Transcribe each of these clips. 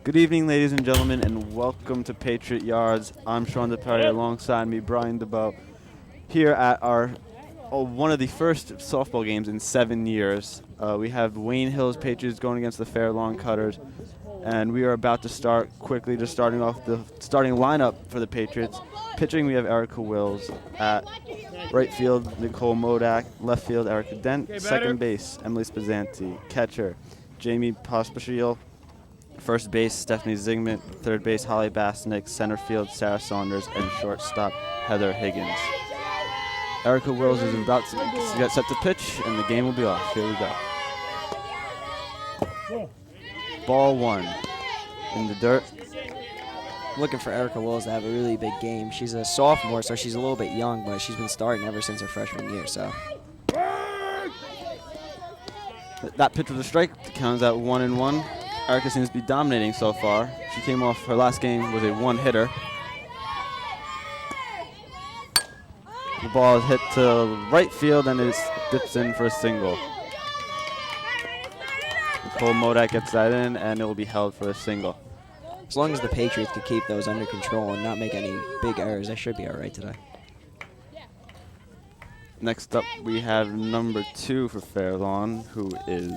Good evening, ladies and gentlemen, and welcome to Patriot Yards. I'm Sean DiPeri, alongside me, Brian Dubow, here at our one of the first softball games in 7 years. We have Wayne Hills Patriots going against the Fair Lawn Cutters, and we are about to start quickly, just starting off the starting lineup for the Patriots. Pitching, we have Erica Wills. At right field, Nicole Modak. Left field, Erica Dent. Second base, Emily Spazzanti. Catcher, Jamie Pospisil. First base, Stephanie Zigmund. Third base, Holly Basnick. Center field, Sarah Saunders. And shortstop, Heather Higgins. Erica Wills is about to get set to pitch, and the game will be off. Here we go. Ball one. In the dirt. Looking for Erica Wills to have a really big game. She's a sophomore, so she's a little bit young, but she's been starting ever since her freshman year. So that pitch was a strike. The count is at 1-1. Erica seems to be dominating so far. She came off her last game with a one-hitter. The ball is hit to right field, and it dips in for a single. Nicole Modak gets that in, and it will be held for a single. as long as the Patriots could keep those under control and not make any big errors, they should be all right today. Next up, we have number 2 for Fair Lawn, who is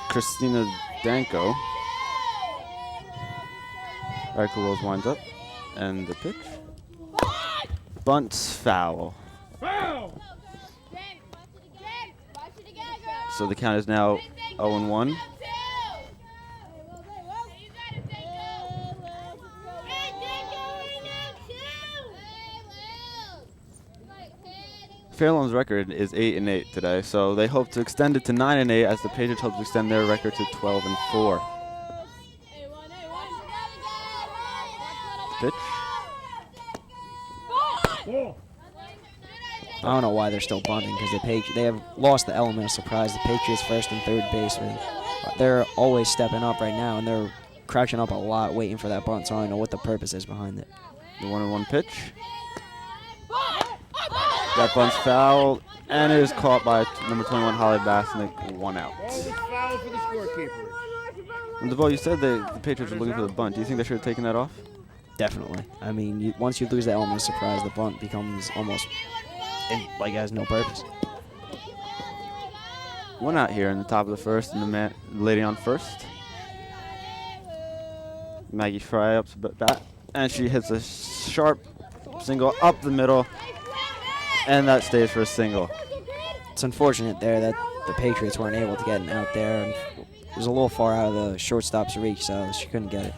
Christina Danko. Erica Wills winds up, and the pitch. Bunts foul. So the count is now 0-1. Fair Lawn's record is 8-8 today, so they hope to extend it to 9-8 as the Patriots hope to extend their record to 12-4. Pitch. I don't know why they're still bunting, because they have lost the element of surprise. The Patriots first and third baseman, they're always stepping up right now, and they're crouching up a lot waiting for that bunt, so I don't know what the purpose is behind it. The 1-1 pitch. That bunt's foul, and it is caught by number 21, Holly Basnick, 1 out. Foul for the scorekeeper. And Dubow, you said the Patriots were looking for the bunt. Do you think they should have taken that off? Definitely. I mean, once you lose the element of surprise, the bunt becomes almost like it has no purpose. 1 out here in the top of the first, and the lady on first. Maggie Fry up to bat, and she hits a sharp single up the middle, and that stays for a single. It's unfortunate there that the Patriots weren't able to get it out there. And it was a little far out of the shortstop's reach, so she couldn't get it.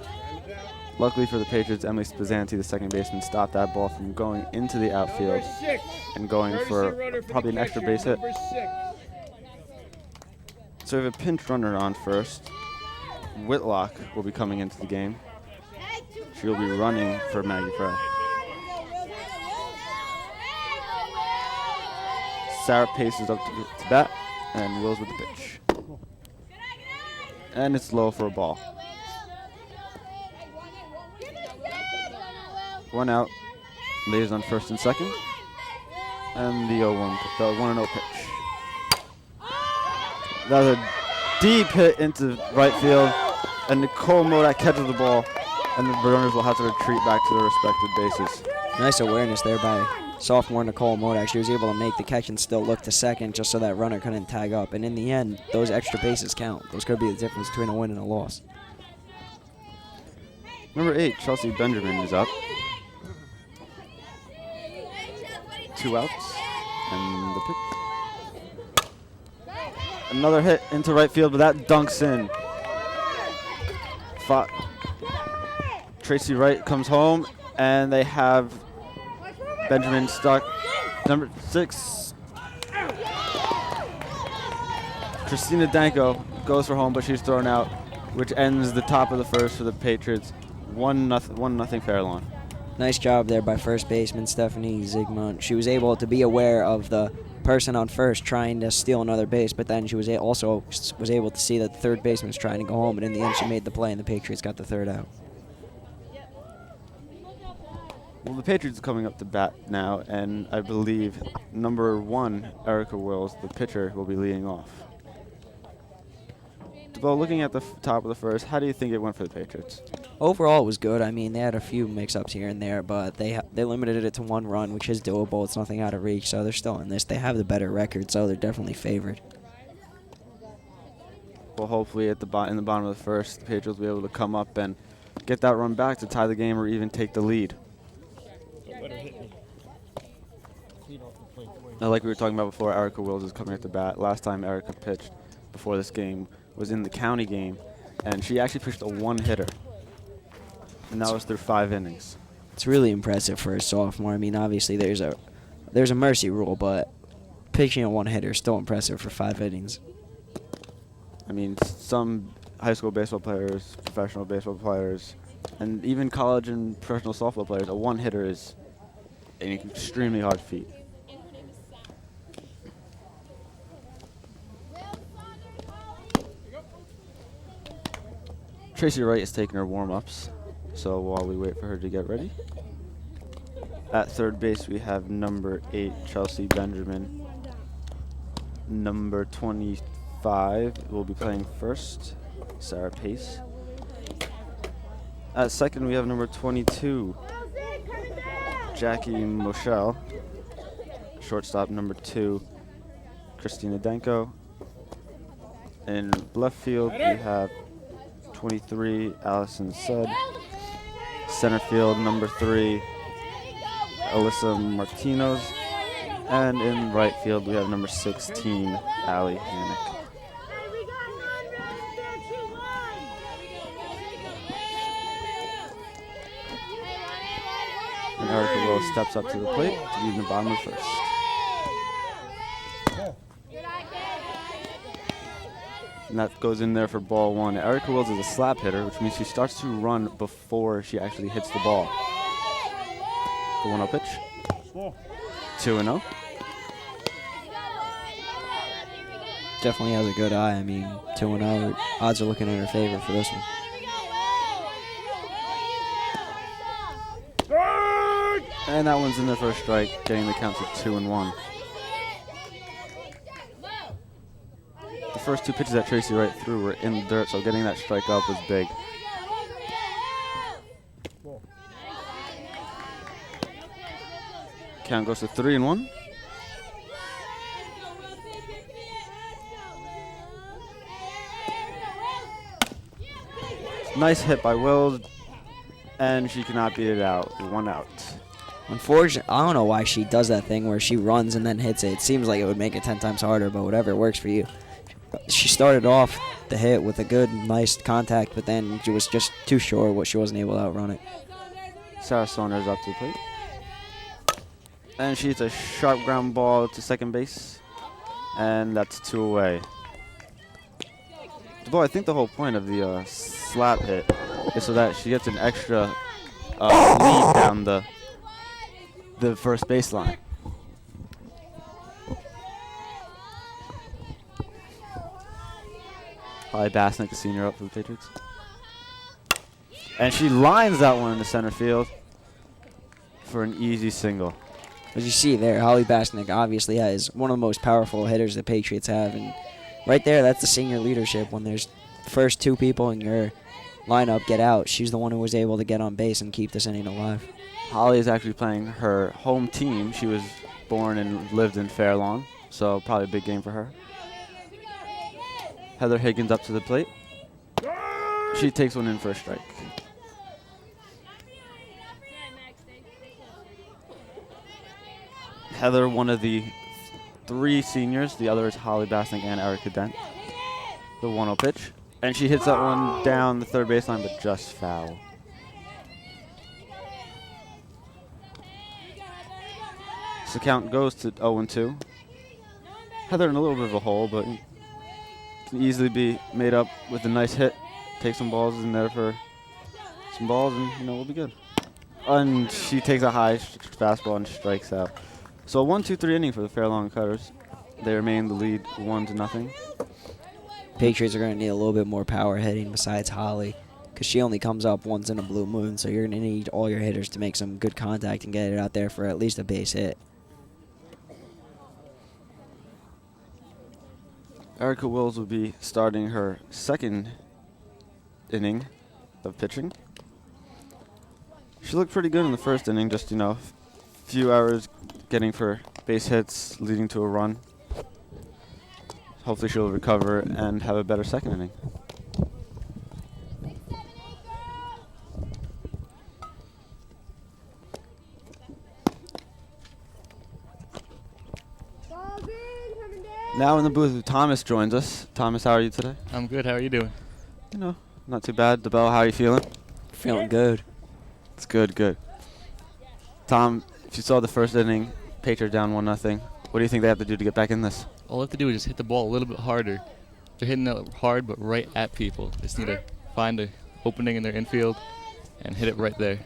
Luckily for the Patriots, Emily Spazzanti, the second baseman, stopped that ball from going into the outfield and going for probably an extra base hit. So we have a pinch runner on first. Whitlock will be coming into the game. She'll be running for Maggie Fry. Sarah paces up to bat, and Wills with the pitch. And it's low for a ball. 1 out. Ladies on first and second. And the 1-0 pitch. That was a deep hit into right field, and Nicole Modak catches the ball, and the runners will have to retreat back to their respective bases. Nice awareness there by sophomore Nicole Modak. She was able to make the catch and still look to second just so that runner couldn't tag up. And in the end, those extra bases count. Those could be the difference between a win and a loss. Number 8, Chelsea Benjamin, is up. 2 outs, and the pitch. Another hit into right field, but that dunks in. Tracy Wright comes home, and they have Benjamin stuck. Number 6, Christina Danko goes for home, but she's thrown out, which ends the top of the first for the Patriots. 1-0 Fair Lawn. Nice job there by first baseman Stephanie Zigmund. She was able to be aware of the person on first trying to steal another base, but then she was also able to see that the third baseman was trying to go home, and in the end she made the play, and the Patriots got the third out. Well, the Patriots are coming up to bat now, and I believe number 1, Erica Wills, the pitcher, will be leading off. Well, looking at the top of the first, how do you think it went for the Patriots? Overall, it was good. I mean, they had a few mix-ups here and there, but they limited it to 1 run, which is doable. It's nothing out of reach, so they're still in this. They have the better record, so they're definitely favored. Well, hopefully in the bottom of the first, the Patriots will be able to come up and get that run back to tie the game or even take the lead. Now, like we were talking about before, Erica Wills is coming at the bat. Last time Erica pitched before this game was in the county game, and she actually pitched a 1-hitter. And that was through 5 innings. It's really impressive for a sophomore. I mean, obviously there's a mercy rule, but pitching a 1-hitter is still impressive for 5 innings. I mean, some high school baseball players, professional baseball players, and even college and professional softball players, a 1-hitter is an extremely hard feat. Tracy Wright is taking her warm-ups, so while we wait for her to get ready. At third base, we have number 8, Chelsea Benjamin. Number 25 will be playing first, Sarah Pace. At second, we have number 22, Jackie Moschel. Shortstop, number 2, Christina Denko. In left field, we have 23, Allison Sudd. Center field, number 3, Alyssa Martinez. And in right field, we have number 16, Allie Hannick. And Erica Wills steps up to the plate to be in the bottom of first. And that goes in there for ball 1. Erica Wills is a slap hitter, which means she starts to run before she actually hits the ball. The 1-0 pitch. 2-0. Definitely has a good eye. I mean, 2-0. Odds are looking in her favor for this one. And that one's in there for a strike, getting the count to 2-1. The first 2 pitches that Tracy Wright threw were in the dirt, so getting that strike up was big. Count goes to 3-1. Nice hit by Wills, and she cannot beat it out. 1 out. Unfortunately, I don't know why she does that thing where she runs and then hits it. It seems like it would make it 10 times harder, but whatever, it works for you. She started off the hit with a good, nice contact, but then she was just too short. She wasn't able to outrun it. Sarah Saunders up to the plate. And she hits a sharp ground ball to second base, and that's 2 away. Dubow, I think the whole point of the slap hit is so that she gets an extra lead down the first baseline. Holly Basnick, the senior, up for the Patriots. And she lines that one into center field for an easy single. As you see there, Holly Basnick obviously is one of the most powerful hitters the Patriots have. And right there, that's the senior leadership. When there's first 2 people in your lineup get out, she's the one who was able to get on base and keep this inning alive. Holly is actually playing her home team. She was born and lived in Fair Lawn, so probably a big game for her. Heather Higgins up to the plate. She takes one in for a strike. Heather, one of the 3 seniors. The other is Holly Basnick and Erica Dent. The 1-0 pitch. And she hits that one down the third baseline, but just foul. So count goes to 0-2. Heather in a little bit of a hole, but can easily be made up with a nice hit. Take some balls in there for some balls, and we'll be good. And she takes a high fastball and strikes out. So 1-2-3 inning for the Fair Lawn Cutters. They remain the lead 1-0. Patriots are going to need a little bit more power hitting besides Holly, because she only comes up once in a blue moon. So you're going to need all your hitters to make some good contact and get it out there for at least a base hit. Erica Wills will be starting her second inning of pitching. She looked pretty good in the first inning, just, few hours getting for base hits, leading to a run. Hopefully she'll recover and have a better second inning. Now in the booth, Thomas joins us. Thomas, how are you today? I'm good. How are you doing? Not too bad. Dubow, how are you feeling? Feeling good. It's good. Tom, if you saw the first inning, Patriots down 1-0. What do you think they have to do to get back in this? All they have to do is just hit the ball a little bit harder. They're hitting it hard, but right at people. They just need to find an opening in their infield and hit it right there.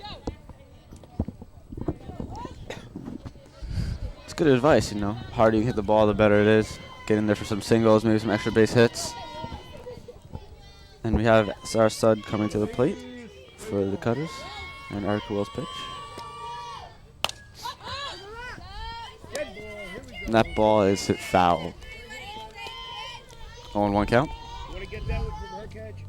It's good advice, Harder you hit the ball, the better it is. Get in there for some singles, maybe some extra base hits. And we have Sarah Sud coming to the plate for the Cutters. And Erica Wills pitch. And that ball is hit foul. 0-1 count. Want to get that one from her catch?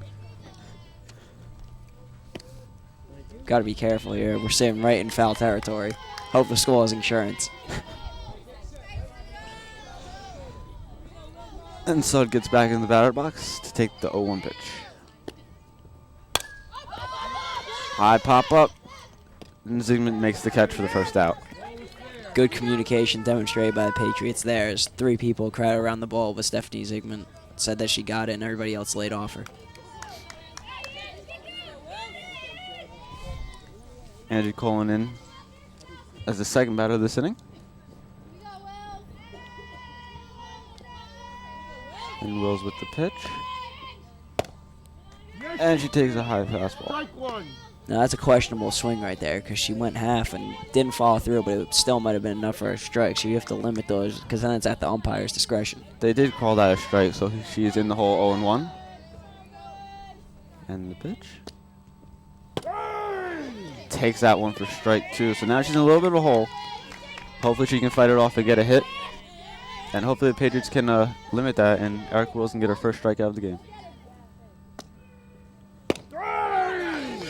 Got to be careful here. We're sitting right in foul territory. Hope the school has insurance. And Sud gets back in the batter box to take the 0-1 pitch. High pop up. And Zygmunt makes the catch for the first out. Good communication demonstrated by the Patriots there as 3 people crowded around the ball, but Stephanie Zygmunt said that she got it and everybody else laid off her. Angie Colin in as the second batter of this inning. And Wills with the pitch. And she takes a high fastball. Strike one. Now that's a questionable swing right there because she went half and didn't follow through, but it still might have been enough for a strike. So you have to limit those because then it's at the umpire's discretion. They did call that a strike, so she is in the hole 0-1. And the pitch. Takes that one for strike 2. So now she's in a little bit of a hole. Hopefully she can fight it off and get a hit. And hopefully the Patriots can limit that and Erica Wills can get her first strikeout of the game.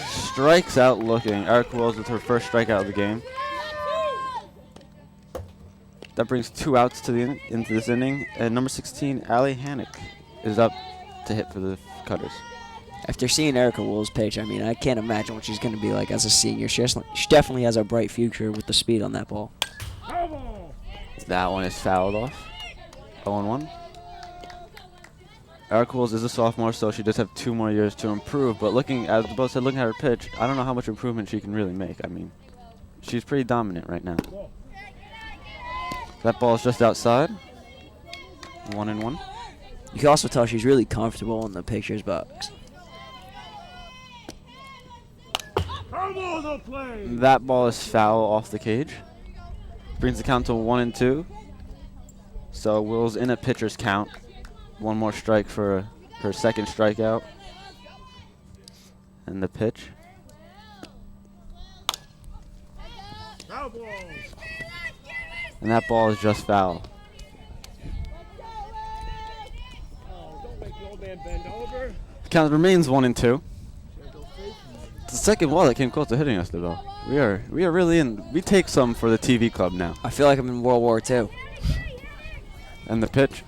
Strikes out looking. Erica Wills with her first strikeout of the game. That brings 2 outs to the into this inning. And number 16, Allie Hannick, is up to hit for the Cutters. After seeing Erica Wills pitch, I can't imagine what she's going to be like as a senior. She definitely has a bright future with the speed on that ball. That one is fouled off. 0-1. Erica Wills is a sophomore, so she does have 2 more years to improve. But looking at her pitch, I don't know how much improvement she can really make. She's pretty dominant right now. That ball is just outside. 1-1. You can also tell she's really comfortable in the pitcher's box. That ball is foul off the cage. Brings the count to 1-2. So Wills in a pitcher's count. 1 more strike for her second strikeout. And the pitch. And that ball is just foul. Don't make the old man bend over. The count remains 1-2. It's the second ball that came close to hitting us, though. We are really in. We take some for the TV club now. I feel like I'm in World War II. And the pitch.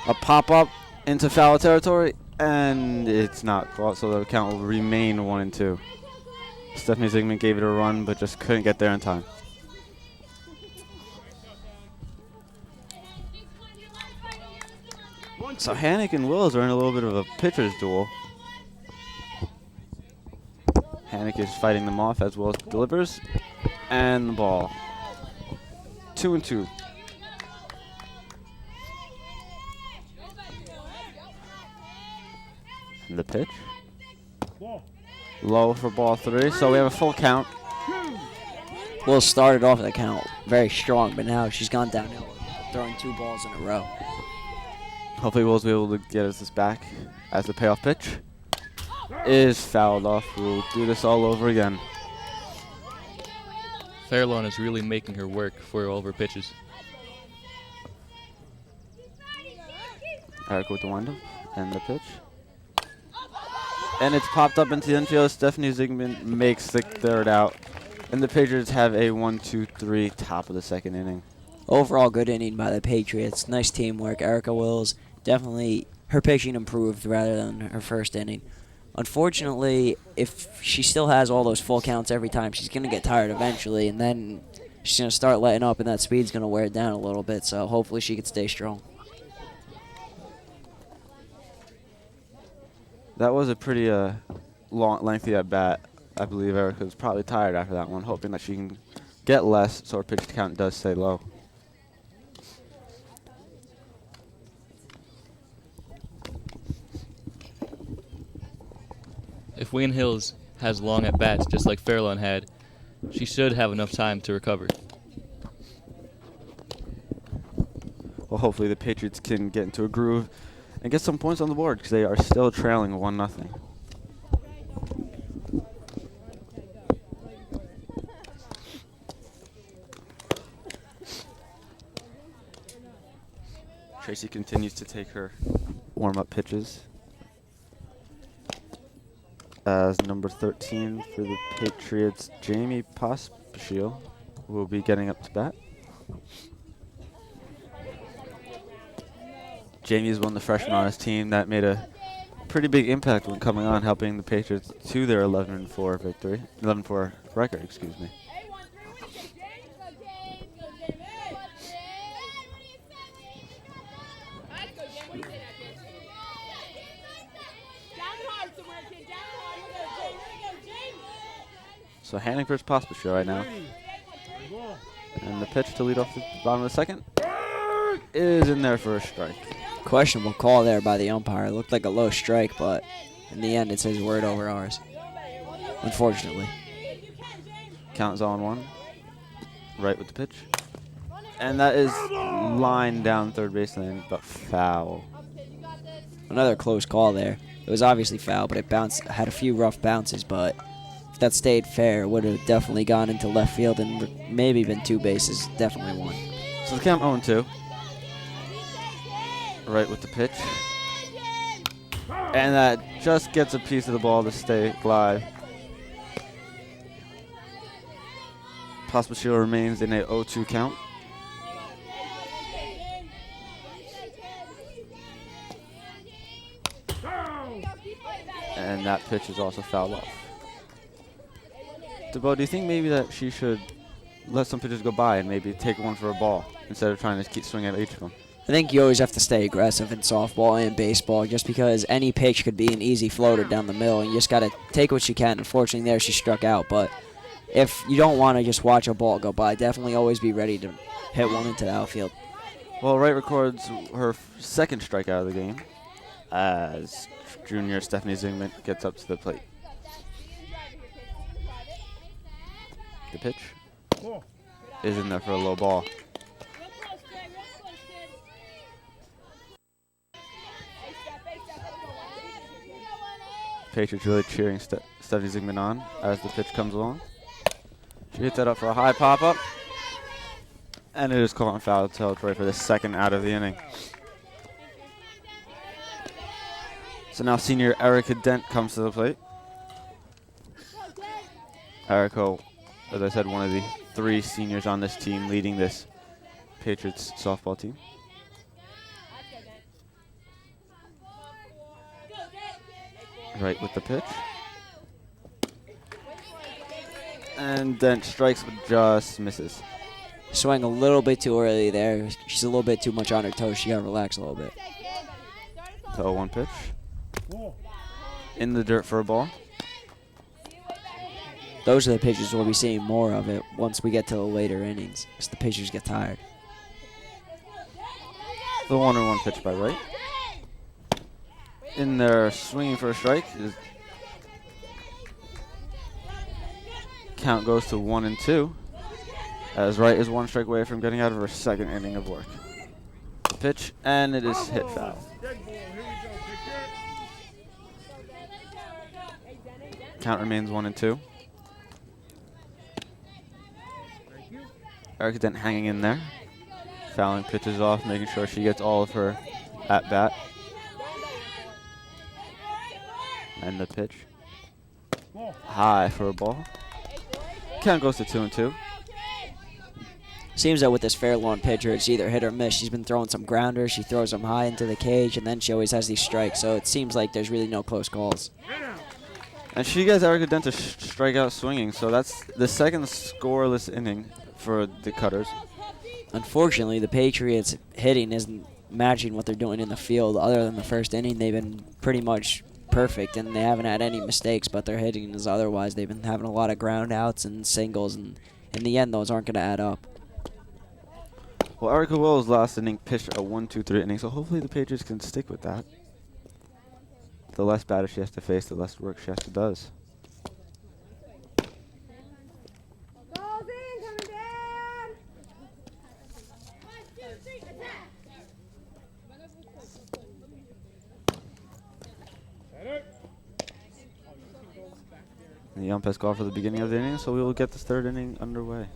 A pop-up into foul territory, and it's not caught, so the count will remain 1-2. Stephanie Zygmunt gave it a run, but just couldn't get there in time. So Hannick and Wills are in a little bit of a pitcher's duel. Hannick is fighting them off as Wills delivers, and the ball. 2-2. And the pitch. Low for ball 3, so we have a full count. Wills started off the count very strong, but now she's gone downhill, throwing 2 balls in a row. Hopefully Wills will be able to get us this back as the payoff pitch is fouled off. We'll do this all over again. Fairlawn is really making her work for all of her pitches. Erica with the windup and the pitch. And it's popped up into the infield. Stephanie Zigman makes the third out. And the Patriots have a 1-2-3 top of the second inning. Overall, good inning by the Patriots. Nice teamwork. Erica Wills, definitely her pitching improved rather than her first inning. Unfortunately, if she still has all those full counts every time, she's going to get tired eventually, and then she's going to start letting up, and that speed's going to wear it down a little bit. So hopefully she can stay strong. That was a pretty lengthy at bat. I believe Erica was probably tired after that one, hoping that she can get less so her pitch count does stay low. If Wayne Hills has long at bats just like Fairlawn had, she should have enough time to recover. Well, hopefully the Patriots can get into a groove and get some points on the board because they are still trailing 1-0. Tracy continues to take her warm-up pitches as number 13 for the Patriots, Jamie Pospisil, will be getting up to bat. Jamie is one of the freshmen on his team that made a pretty big impact when coming on, helping the Patriots to their 11-4 victory, 11-4 record, excuse me. So handing first Pospisil right now. And the pitch to lead off the bottom of the second is in there for a strike. Questionable call there by the umpire. It looked like a low strike, but in the end, it's his word over ours. Unfortunately. Count is 0-1. Right with the pitch. And that is lined down third baseline, but foul. Another close call there. It was obviously foul, but it bounced. Had a few rough bounces, but if that stayed fair, it would have definitely gone into left field and maybe been two bases. Definitely one. So the count 0-2. Right with the pitch. And that just gets a piece of the ball to stay live. Pospisil remains in a 0-2 count. And that pitch is also fouled off. Dubow, do you think maybe that she should let some pitches go by and maybe take one for a ball instead of trying to keep swinging at each of them? I think you always have to stay aggressive in softball and baseball just because any pitch could be an easy floater down the middle, and you just got to take what you can. Unfortunately, there she struck out, but if you don't want to just watch a ball go by, definitely always be ready to hit one into the outfield. Well, Wright records her second strikeout of the game as junior Stephanie Zingman gets up to the plate. The pitch is in there for a low ball. Patriots really cheering Stephanie Zingman on as the pitch comes along. She hits that up for a high pop-up. And it is called on foul territory for the second out of the inning. So now senior Erica Dent comes to the plate. Erica, as I said, one of the three seniors on this team leading this Patriots softball team. Right with the pitch. And Dent strikes but just misses. Swung a little bit too early there. She's a little bit too much on her toes. She got to relax a little bit. The 0-1 pitch. In the dirt for a ball. Those are the pitchers we'll be seeing more of it once we get to the later innings, because the pitchers get tired. The 1-1 pitch by Wright. In there, swinging for a strike. Count goes to 1-2. As Wright is one strike away from getting out of her second inning of work. The pitch, and it is hit foul. Count remains 1-2. Erica Dent hanging in there. Fouling pitches off, making sure she gets all of her at bat. And the pitch. High for a ball. Count goes to 2-2. Seems that with this Fairlawn pitcher, it's either hit or miss. She's been throwing some grounders. She throws them high into the cage, and then she always has these strikes. So it seems like there's really no close calls. And she gets Erica Dent to strike out swinging. So that's the second scoreless inning for the Cutters. Unfortunately, the Patriots' hitting isn't matching what they're doing in the field. Other than the first inning, they've been pretty much perfect, and they haven't had any mistakes, but their hitting is otherwise. They've been having a lot of ground outs and singles, and in the end, those aren't going to add up. Well, Erica Will's last inning pitched a 1-2-3 inning, so hopefully the Patriots can stick with that. The less batters she has to face, the less work she has to do. The umpire's call for the beginning of the inning, so we will get this third inning underway.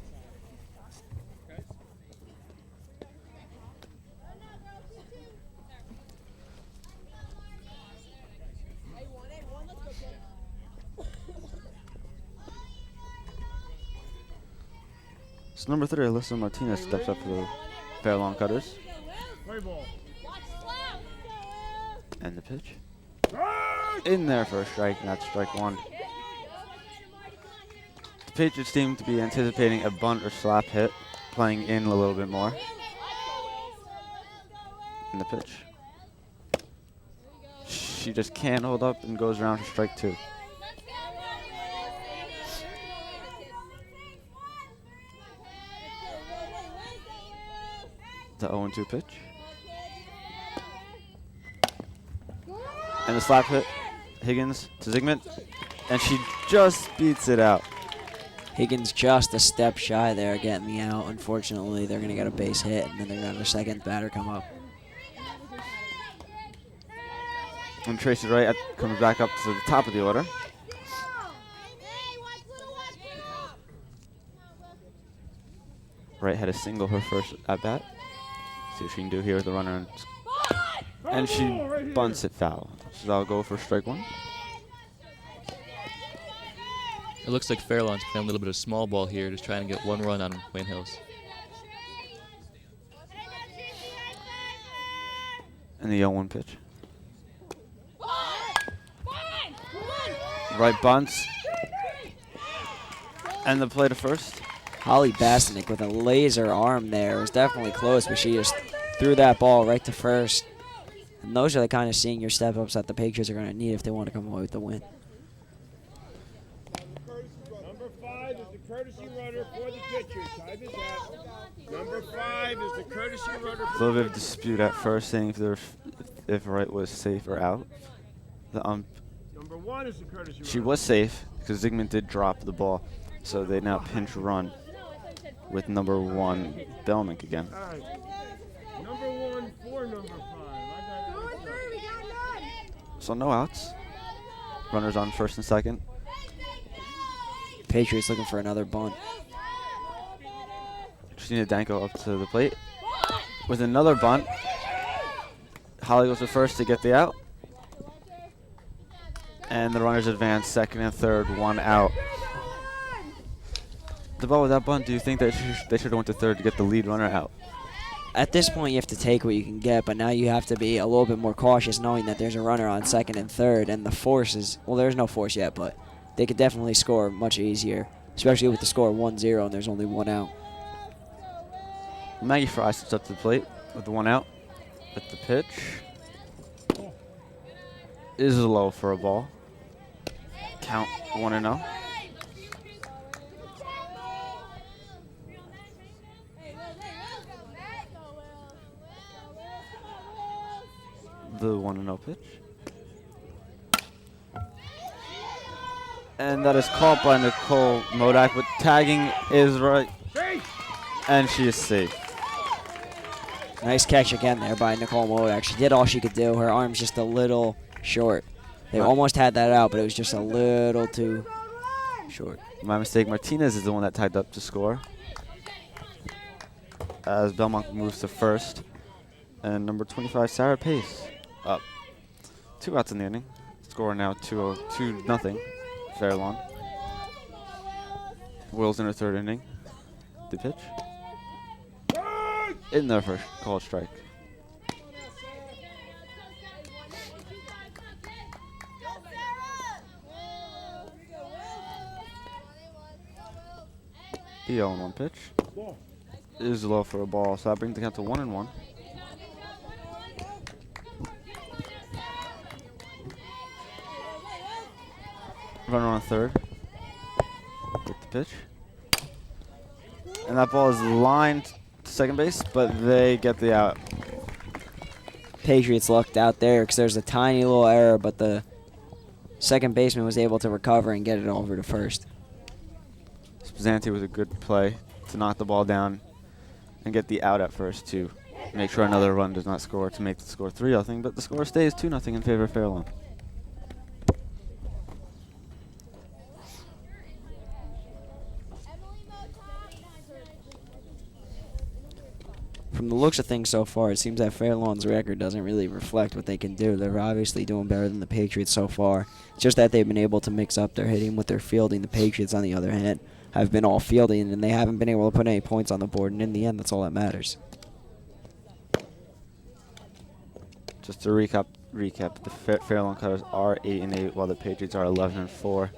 So number 3, Alyssa Martinez steps up for the Fairlawn Cutters. And the pitch. In there for a strike, and that's strike 1. The Patriots seem to be anticipating a bunt or slap hit, playing in a little bit more. And the pitch. She just can't hold up and goes around for strike 2. The 0-2 pitch. And the slap hit. Higgins to Zygmunt. And she just beats it out. Higgins just a step shy there getting the out. Unfortunately, they're going to get a base hit, and then they're going to have a second batter come up. And Tracy Wright comes back up to the top of the order. Wright had a single her first at-bat. See what she can do here with the runner. And she bunts it foul. So that'll go for strike 1. It looks like Fairlawn's playing a little bit of small ball here, just trying to get one run on Wayne Hills. And the 0-1 pitch. Right bunts. And the play to first. Holly Bastanik with a laser arm there. It was definitely close, but she just threw that ball right to first. And those are the kind of senior step-ups that the Patriots are going to need if they want to come away with the win. Number 5 is the courtesy runner for the pitcher. Time is up. Number 5 is the courtesy runner. A little bit of dispute at first, saying if Wright was safe or out. Number 1 is the courtesy runner. She was safe because Zygmunt did drop the ball, so they now pinch run with number 1 Belmink again. All right. Number 1 for number 5. So no outs. Runners on first and second. Patriots looking for another bunt. Christina Danko up to the plate with another bunt. Holly goes to first to get the out. And the runners advance second and third, 1 out. Dubow, with that bunt, do you think that they should have went to third to get the lead runner out? At this point, you have to take what you can get, but now you have to be a little bit more cautious knowing that there's a runner on second and third, and the force is, well, there's no force yet, but they could definitely score much easier, especially with the score 1-0 and there's only 1 out. Maggie Fry sits up to the plate with the 1 out. But the pitch is low for a ball. Count 1-0. The 1-0 pitch. And that is caught by Nicole Modak, but tagging is right. And she is safe. Nice catch again there by Nicole Modak. She did all she could do. Her arm's just a little short. They almost had that out, but it was just a little too short. My mistake. Martinez is the one that tied up to score. As Belmont moves to first. And number 25, Sarah Pace, up. 2 outs in the inning. Score now 2-0 Fairlawn. Wills in her third inning. The pitch. In there for called strike. The 0-1 pitch is low for a ball, so that brings the count to 1-1. Runner on third with the pitch. And that ball is lined to second base, but they get the out. Patriots lucked out there because there's a tiny little error, but the second baseman was able to recover and get it over to first. Spazanti with a good play to knock the ball down and get the out at first to make sure another run does not score to make the score 3-0, but the score stays 2-0 in favor of Fairlawn. From the looks of things so far, it seems that Fairlawn's record doesn't really reflect what they can do. They're obviously doing better than the Patriots so far. It's just that they've been able to mix up their hitting with their fielding. The Patriots, on the other hand, have been all fielding, and they haven't been able to put any points on the board, and in the end, that's all that matters. Just to recap, the Fairlawn Cutters are 8-8, while the Patriots are 11-4.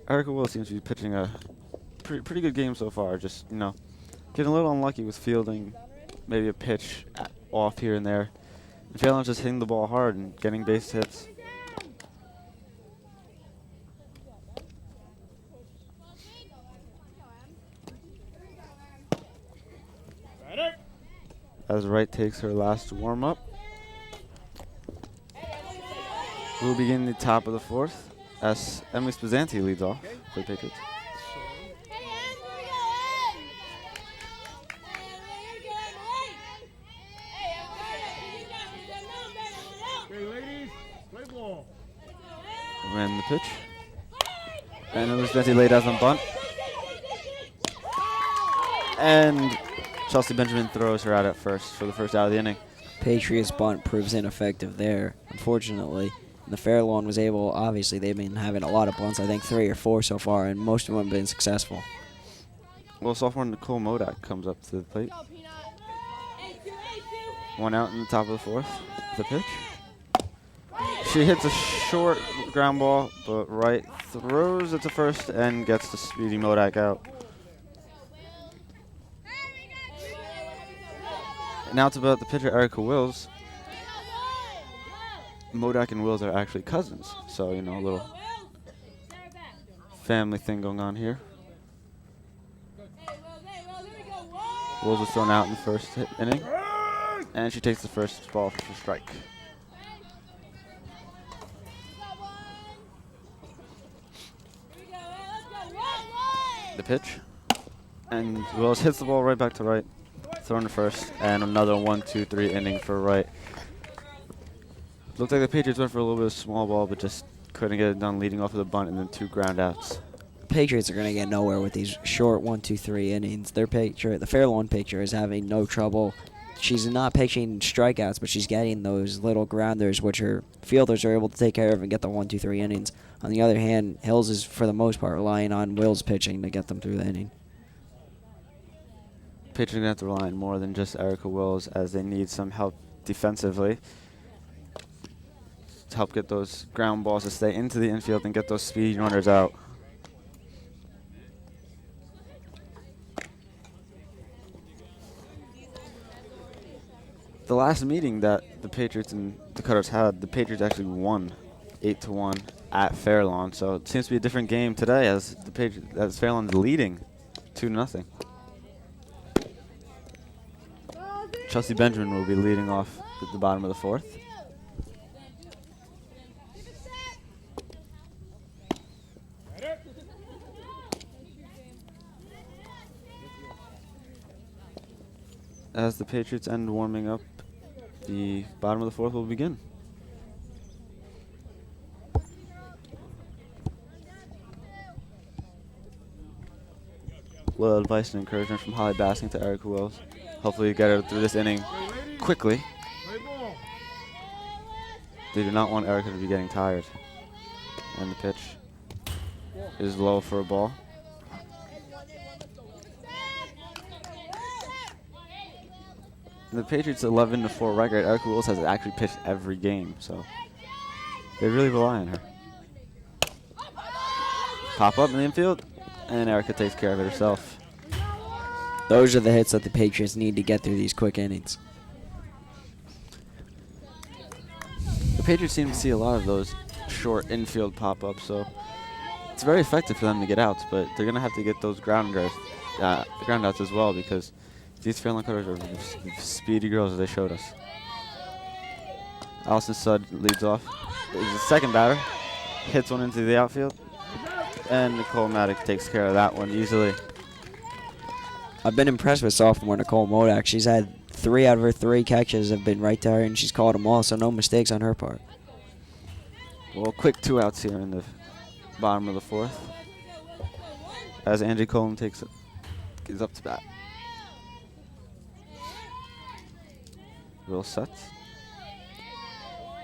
Erica Will seems to be pitching a pretty good game so far. Just, getting a little unlucky with fielding, maybe a pitch off here and there. And Fairlawn's just hitting the ball hard and getting base hits. As Wright takes her last warm-up. We'll begin the top of the fourth as Emily Spazanti leads off for the Patriots. Ran the pitch. And Emily Spazanti laid out on bunt. And Chelsea Benjamin throws her out at first for the first out of the inning. Patriots bunt proves ineffective there, unfortunately. And the Fairlawn was able, obviously, they've been having a lot of bunts, I think 3 or 4 so far, and most of them have been successful. Well, sophomore Nicole Modak comes up to the plate. 1 out in the top of the fourth. The pitch. She hits a short ground ball, but Wright throws it to first and gets the speedy Modak out. Now it's about the pitcher, Erica Wills. Modak and Wills are actually cousins, so, a little family thing going on here. Wills was thrown out in the first inning, and she takes the first ball for strike. The pitch, and Wills hits the ball right back to Wright. Thrown to first, and another 1-2-3 inning for Wright. Looked like the Patriots went for a little bit of small ball, but just couldn't get it done, leading off of the bunt and then 2 ground outs. Patriots are going to get nowhere with these short 1-2-3 innings. The Fairlawn pitcher is having no trouble. She's not pitching strikeouts, but she's getting those little grounders, which her fielders are able to take care of and get the 1-2-3 innings. On the other hand, Hills is, for the most part, relying on Will's pitching to get them through the inning. Pitchers are going to have to rely on more than just Erica Wills, as they need some help defensively to help get those ground balls to stay into the infield and get those speed runners out. The last meeting that the Patriots and the Cutters had, the Patriots actually won 8-1 at Fairlawn. So it seems to be a different game today, as Fairlawn's leading 2-0. Chelsea Benjamin will be leading off at the bottom of the fourth. As the Patriots end warming up, the bottom of the fourth will begin. Little advice and encouragement from Holly Basking to Erica Wills. Hopefully get her through this inning quickly They do not want Erica to be getting tired. And the pitch is low for a ball. The Patriots' 11-4 record. Erica Wills has actually pitched every game, so they really rely on her. Pop up in the infield, and Erica takes care of it herself. Those are the hits that the Patriots need to get through these quick innings. The Patriots seem to see a lot of those short infield pop-ups, so it's very effective for them to get outs, but they're going to have to get those ground outs as well, because these fairlawn cutters are speedy girls, as they showed us. Allison Sudd leads off. Is the second batter. Hits one into the outfield. And Nicole Maddox takes care of that one easily. I've been impressed with sophomore Nicole Modak. She's had 3 out of her 3 catches have been right to her, and she's caught them all, so no mistakes on her part. Well, quick 2 outs here in the bottom of the 4th. As Angie Cullen is up to bat. Will sets.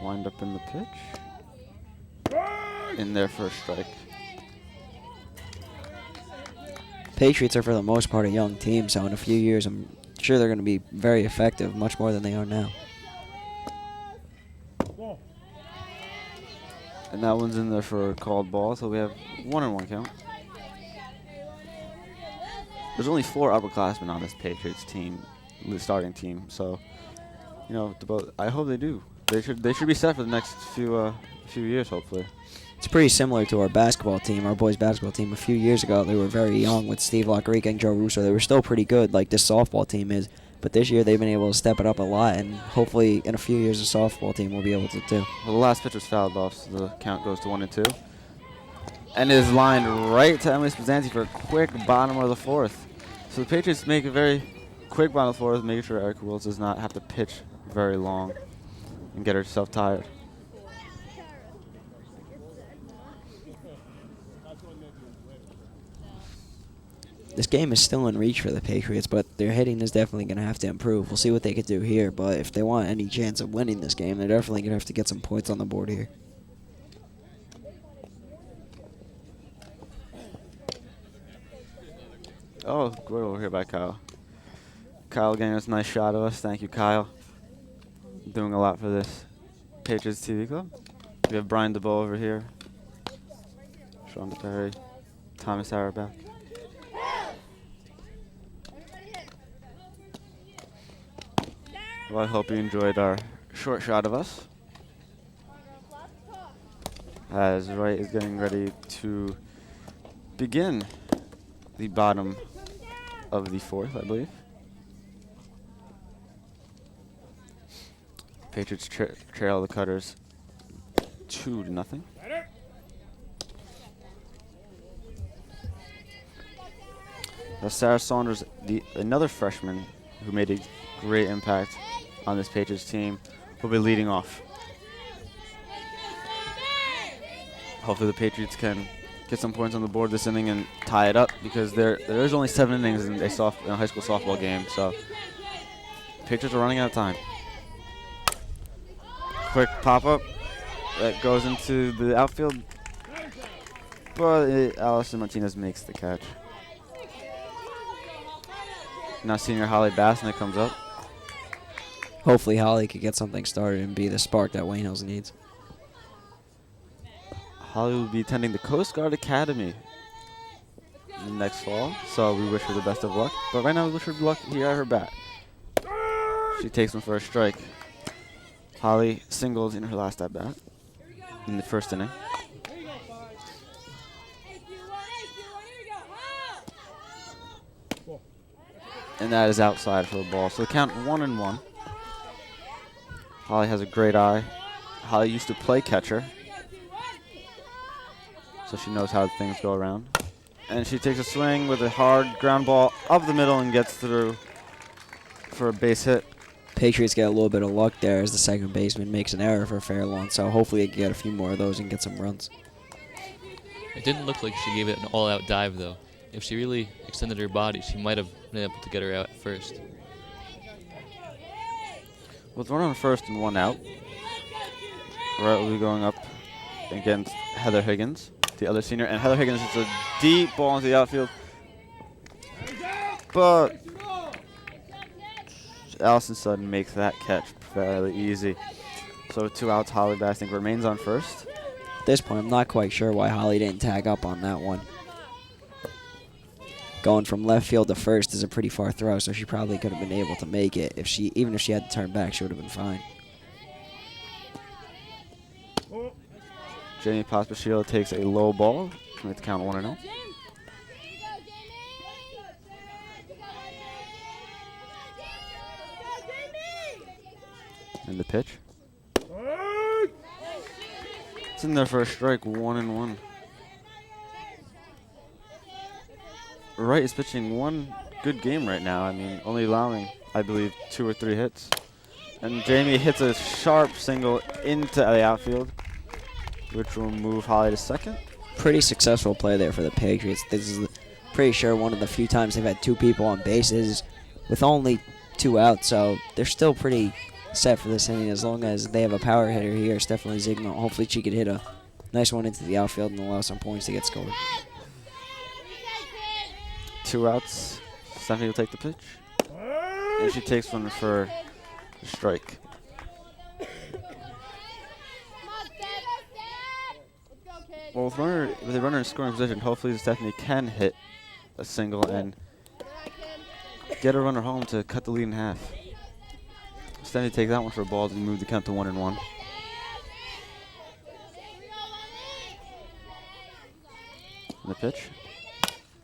Wind up in the pitch. In there for a strike. Patriots are for the most part a young team, so in a few years I'm sure they're going to be very effective, much more than they are now. And that one's in there for a called ball, so we have 1-1 count. There's only 4 upperclassmen on this Patriots team, the starting team, so you know, I hope they do. They should be set for the next few years, hopefully. It's pretty similar to our basketball team, our boys basketball team. A few years ago, they were very young with Steve Locarica and Joe Russo. They were still pretty good, like this softball team is. But this year, they've been able to step it up a lot, and hopefully, in a few years, the softball team will be able to too. Well, the last pitch was fouled off, so the count goes to 1-2. And is lined right to Emily Spazanti for a quick bottom of the 4th. So the Patriots make a very quick bottom of the 4th, making sure Erica Wills does not have to pitch very long and get herself tired. This game is still in reach for the Patriots, but their hitting is definitely going to have to improve. We'll see what they could do here, but if they want any chance of winning this game, they're definitely going to have to get some points on the board here. Oh, good over here by Kyle. Kyle getting us a nice shot of us. Thank you, Kyle. Doing a lot for this Patriots TV club. We have Brian Dubow over here. Sean DiPeri. Thomas Auerbach. Well, I hope you enjoyed our short shot of us. As Wright is getting ready to begin the bottom of the 4th, I believe. Patriots trail the Cutters 2-0. Now Sarah Saunders, another freshman who made a great impact on this Patriots team, will be leading off. Hopefully the Patriots can get some points on the board this inning and tie it up, because there is only 7 innings in a high school softball game, so Patriots are running out of time. Quick pop-up that goes into the outfield, but Allison Martinez makes the catch. Now senior Holly Bassett comes up. Hopefully Holly could get something started and be the spark that Wayne Hills needs. Holly will be attending the Coast Guard Academy next fall, so we wish her the best of luck. But right now we wish her luck here at her bat. She takes one for a strike. Holly singles in her last at bat in the 1st inning. And that is outside for a ball. So the count 1-1. Holly has a great eye. Holly used to play catcher, so she knows how things go around. And she takes a swing with a hard ground ball up the middle and gets through for a base hit. Patriots get a little bit of luck there as the second baseman makes an error for fair lawn, so hopefully they can get a few more of those and get some runs. It didn't look like she gave it an all-out dive, though. If she really extended her body, she might have been able to get her out at first. With 1 on 1st and 1 out, Right will be going up against Heather Higgins, the other senior. And Heather Higgins hits a deep ball into the outfield. But Allison Sutton makes that catch fairly easy. So 2 outs, Holly Basting remains on first. At this point, I'm not quite sure why Holly didn't tag up on that one. Going from left field to first is a pretty far throw, so she probably could have been able to make it. Even if she had to turn back, she would have been fine. Jamie Pospisil takes a low ball to make the count 1-0. And the pitch. It's in there for a strike, 1-1. Wright is pitching one good game right now. I mean, only allowing, I believe, 2 or 3 hits. And Jamie hits a sharp single into the outfield, which will move Holly to second. Pretty successful play there for the Patriots. This is pretty sure one of the few times they've had 2 people on bases with only 2 outs, so they're still pretty set for this inning as long as they have a power hitter here. Stephanie Zigmund. Hopefully she could hit a nice one into the outfield and allow some points to get scored. 2 outs. Stephanie will take the pitch. And she takes one for a strike. Well, with a runner in scoring position, hopefully Stephanie can hit a single and get a runner home to cut the lead in half. Stephanie takes that one for a ball to move the count to 1-1. And the pitch.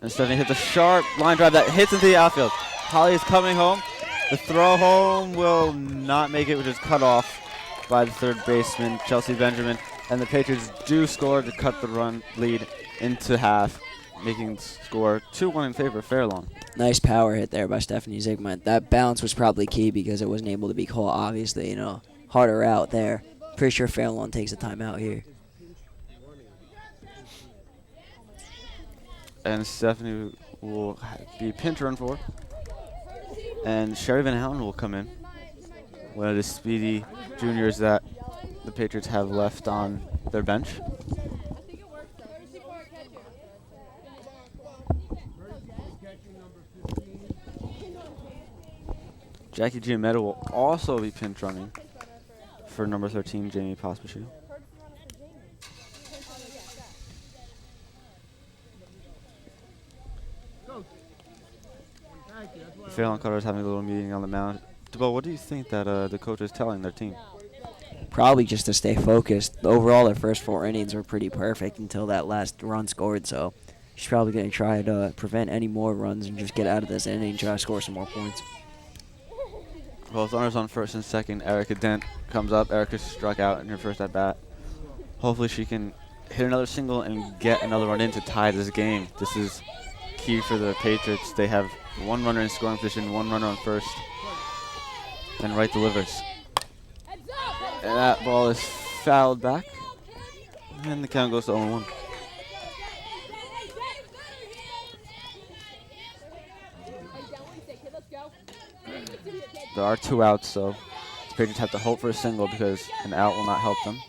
And Stephanie hits a sharp line drive that hits into the outfield. Holly is coming home. The throw home will not make it, which is cut off by the third baseman, Chelsea Benjamin. And the Patriots do score to cut the run lead into half, making the score 2-1 in favor of Fairlawn. Nice power hit there by Stephanie Zigmund. That bounce was probably key because it wasn't able to be called, obviously, harder out there. Pretty sure Fairlawn takes a timeout here. And Stephanie will be pinch run for. And Sherry Van Houten will come in. One of the speedy juniors that the Patriots have left on their bench. Jackie Giametto will also be pinch running for number 13, Jamie Pospisil. The Fairlawn Cutter is having a little meeting on the mound. Dubow, what do you think that the coach is telling their team? Probably just to stay focused. Overall, their first 4 innings were pretty perfect until that last run scored, so she's probably going to try to prevent any more runs and just get out of this inning and try to score some more points. Well, with runners on first and second, Erica Dent comes up. Erica struck out in her first at-bat. Hopefully she can hit another single and get another run in to tie this game. This is key for the Patriots. They have 1 runner in scoring position, 1 runner on first, and Wright delivers. And that ball is fouled back, and the count goes to 0-1. There are 2 outs, so the Patriots have to hope for a single because an out will not help them.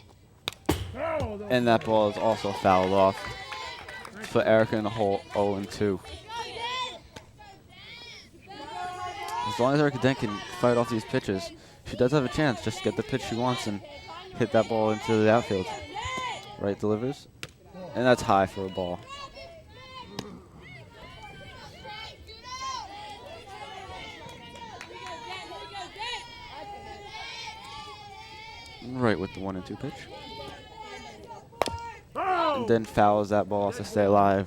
And that ball is also fouled off. Put Erica in the hole 0-2. As long as Erica Dent can fight off these pitches, she does have a chance just to get the pitch she wants and hit that ball into the outfield. Wright delivers, and that's high for a ball. Right with the 1-2 pitch. And then fouls that ball to stay alive.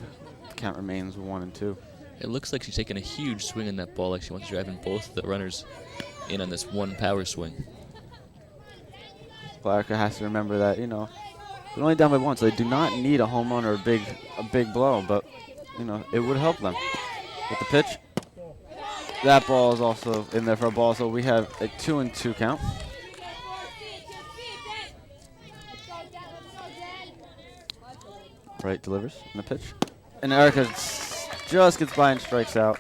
The count remains 1-2. It looks like she's taking a huge swing in that ball, like she wants to drive in both the runners in on this one power swing. Well, Erica has to remember that, they're only down by 1, so they do not need a home run or a big blow, but, it would help them. With the pitch, that ball is also in there for a ball, so we have a 2-2 count. Wright delivers in the pitch. And Erica just gets by and strikes out.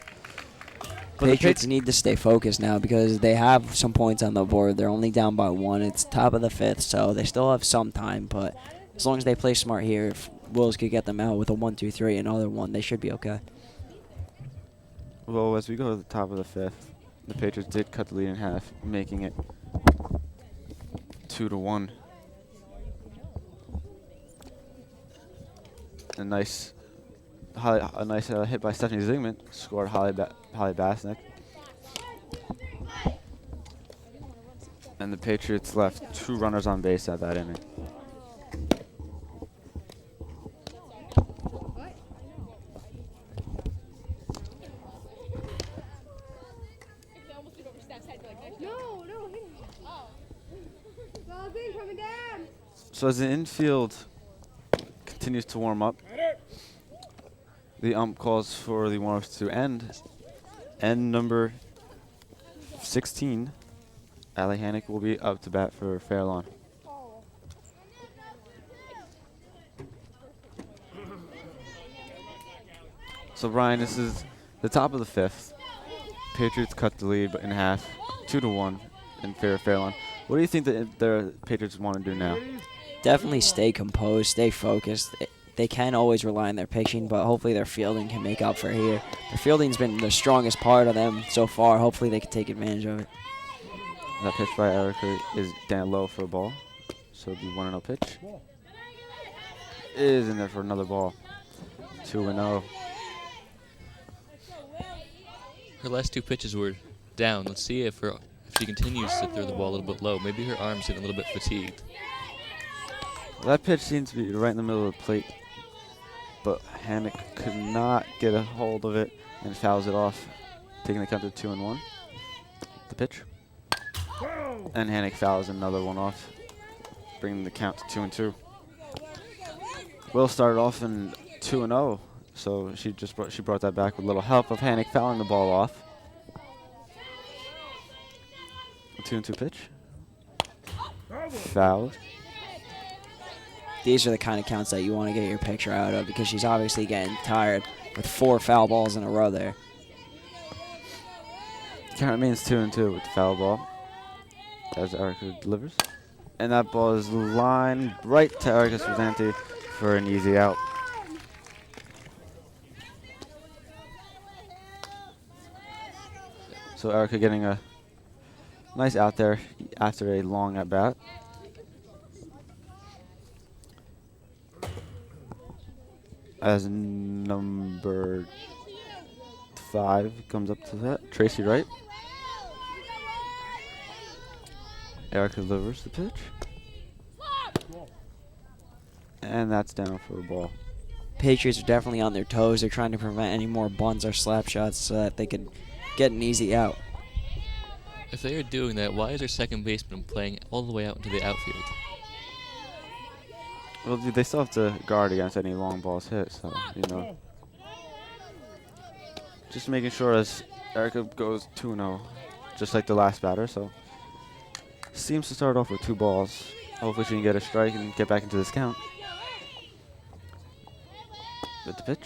But the Patriots need to stay focused now because they have some points on the board. They're only down by 1. It's top of the 5th, so they still have some time. But as long as they play smart here, if Wills could get them out with a 1-2-3, another one, they should be okay. Well, as we go to the top of the 5th, the Patriots did cut the lead in half, making it 2-1. A nice hit by Stephanie Zygmunt scored Holly Basnick. And the Patriots left 2 runners on base at that inning. So as the infield continues to warm up, the ump calls for the warm-ups to end. End number 16, Allie Hannick will be up to bat for Fairlawn. So Brian, this is the top of the 5th. Patriots cut the lead in half, 2-1 in favor of Fairlawn. What do you think that the Patriots want to do now? Definitely stay composed, stay focused. They can always rely on their pitching, but hopefully their fielding can make up for here. Their fielding's been the strongest part of them so far. Hopefully they can take advantage of it. That pitch by Erica is down low for a ball. So the 1-0 pitch is in there for another ball. 2-0. Her last 2 pitches were down. Let's see if she continues to throw the ball a little bit low. Maybe her arm's getting a little bit fatigued. That pitch seems to be right in the middle of the plate, but Hannick could not get a hold of it and fouls it off, taking the count to 2-1. The pitch. And Hannick fouls another one off, bringing the count to 2-2. Will started off in 2-0, so she brought that back with a little help of Hannick fouling the ball off. A 2-2 pitch. Fouled. These are the kind of counts that you want to get your picture out of because she's obviously getting tired with 4 foul balls in a row there. Count remains 2-2 with the foul ball as Erica delivers. And that ball is lined right to Erica Swazzanti for an easy out. So Erica getting a nice out there after a long at bat. As number 5 comes up to that, Tracy Wright. Erica delivers the pitch. And that's down for a ball. Patriots are definitely on their toes. They're trying to prevent any more bunts or slap shots so that they could get an easy out. If they are doing that, why is their second baseman playing all the way out into the outfield? Well, they still have to guard against any long balls hit, so, you know. Just making sure as Erica goes 2-0, just like the last batter, so. Seems to start off with 2 balls. Hopefully she can get a strike and get back into this count. With the pitch.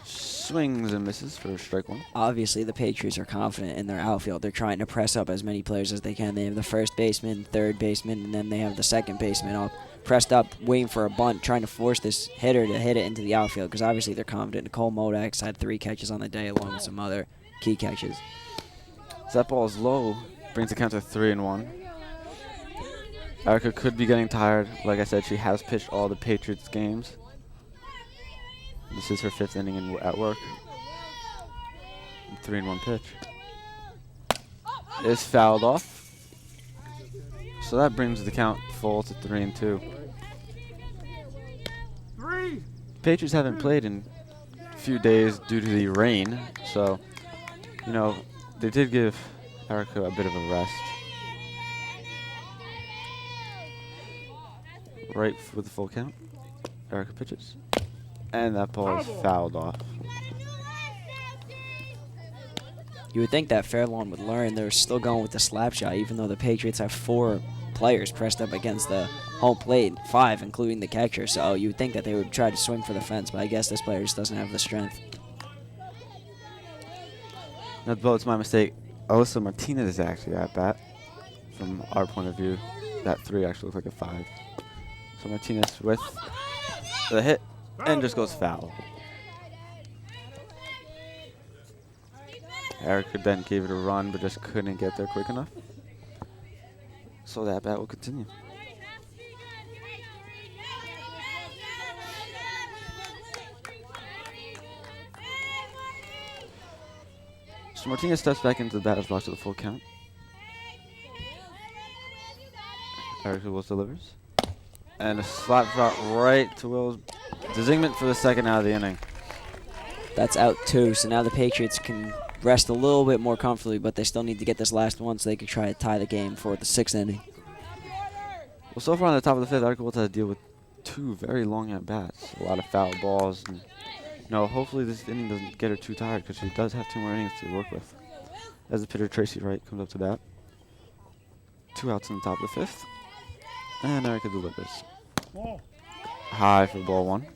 Swings and misses for strike 1. Obviously, the Patriots are confident in their outfield. They're trying to press up as many players as they can. They have the first baseman, third baseman, and then they have the second baseman up, pressed up, waiting for a bunt, trying to force this hitter to hit it into the outfield because obviously they're confident. Nicole Modax had 3 catches on the day along with some other key catches. So that ball is low, brings the count to 3-1. Erica could be getting tired. Like I said, she has pitched all the Patriots games. This is her 5th inning at work. 3-1 pitch. Is fouled off. So that brings the count full to 3-2. Patriots haven't played in a few days due to the rain. So, you know, they did give Erica a bit of a rest. Right with the full count. Erica pitches. And that ball is fouled off. You would think that Fairlawn would learn. They're still going with the slap shot, even though the Patriots have 4 players pressed up against the home plate, 5, including the catcher. So you would think that they would try to swing for the fence, but I guess this player just doesn't have the strength. Dubow, it's my mistake. Alyssa Martinez is actually at bat. From our point of view, that 3 actually looks like a 5. So Martinez with the hit and just goes foul. Erica then gave it a run, but just couldn't get there quick enough. So that bat will continue. So Martinez steps back into the batter's box to the full count. Erica Wills delivers. And a slap shot right to Wills. Dzingman for the second out of the inning. That's out 2, so now the Patriots can rest a little bit more comfortably, but they still need to get this last one so they can try to tie the game for the 6th inning. Well, so far on the top of the 5th, Erica Wills has to deal with 2 very long at-bats. A lot of foul balls. And, hopefully this inning doesn't get her too tired because she does have 2 more innings to work with. As the pitcher, Tracy Wright, comes up to bat. 2 outs on the top of the 5th. And Erica delivers. High for ball 1.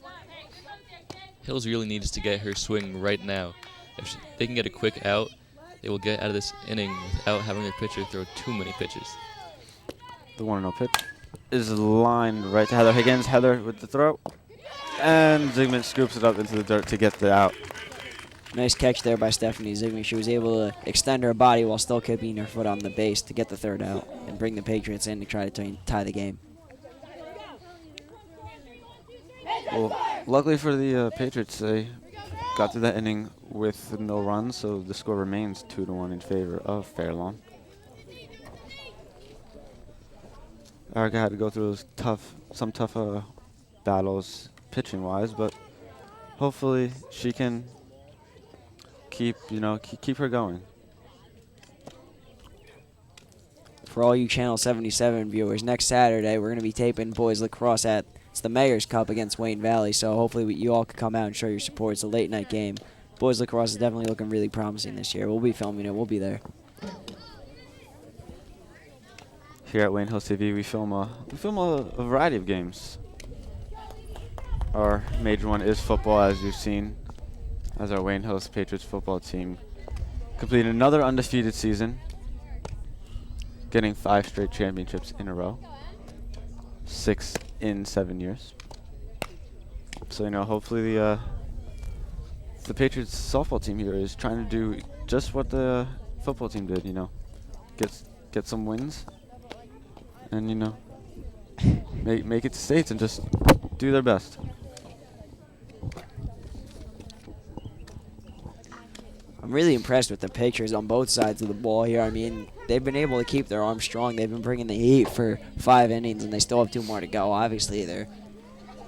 Hills really needs to get her swing right now. If they can get a quick out, they will get out of this inning without having their pitcher throw too many pitches. The 1-0 pitch is lined right to Heather Higgins. Heather with the throw. And Zygmunt scoops it up into the dirt to get the out. Nice catch there by Stephanie Zygmunt. She was able to extend her body while still keeping her foot on the base to get the 3rd out and bring the Patriots in to try to tie the game. Well, luckily for the Patriots, they got through that inning with no runs, so the score remains 2-1 in favor of Fairlawn. Erica had to go through some tough battles pitching-wise, but hopefully she can keep her going. For all you Channel 77 viewers, next Saturday we're going to be taping boys lacrosse at the Mayor's Cup against Wayne Valley, so hopefully you all can come out and show your support. It's a late night game. Boys lacrosse is definitely looking really promising this year. We'll be filming it. We'll be there. Here at WHTV, we film a variety of games. Our major one is football, as you've seen, as our Wayne Hills Patriots football team completed another undefeated season, getting 5 straight championships in a row, 6 in 7 years. So hopefully the Patriots softball team here is trying to do just what the football team did. Get some wins, and make it to states and just do their best. I'm really impressed with the pitchers on both sides of the ball here. I mean, they've been able to keep their arms strong. They've been bringing the heat for 5 innings, and they still have 2 more to go. Obviously, they're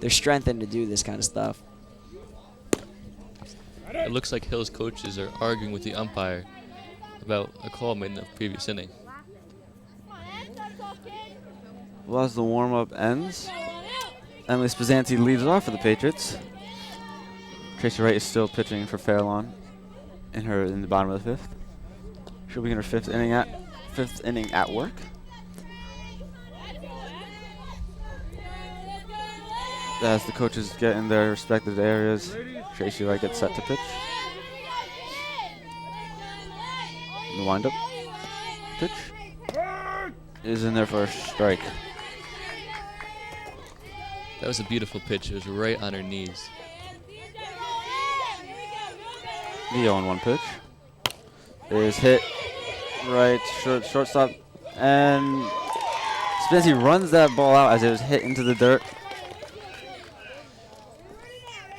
strengthened to do this kind of stuff. It looks like Hills coaches are arguing with the umpire about a call made in the previous inning. Well, as the warm-up ends, Emily Spizzanti leads off for the Patriots. Tracy Wright is still pitching for Fairlawn in the bottom of the 5th. She'll begin her 5th inning at work. As the coaches get in their respective areas, Tracy Wright gets set to pitch. The windup pitch is in there for a strike. That was a beautiful pitch. It was right on her knees. The 0-1 pitch is hit right shortstop, and Spizzanti runs that ball out as it was hit into the dirt.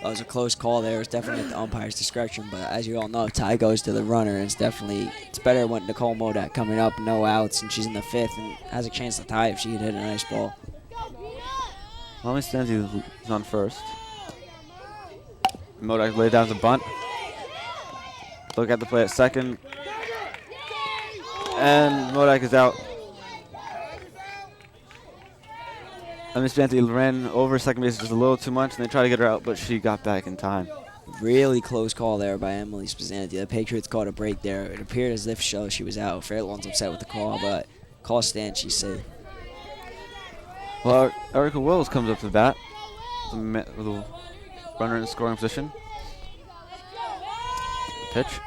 That was a close call there. It was definitely at the umpire's discretion, but as you all know, tie goes to the runner, and it's better when Nicole Modak coming up, no outs, and she's in the 5th and has a chance to tie if she could hit a nice ball. Emily Spizzanti is on first. Modak laid down the bunt. Look at the play at second. And Modak is out. Emily Spizzanti ran over second base just a little too much, and they tried to get her out, but she got back in time. Really close call there by Emily Spizzanti. The Patriots caught a break there. It appeared as if she was out. Fairlawn's upset with the call, but call stands, she's safe. Well, Erica Wills comes up to the bat with a runner in scoring position. Pitch.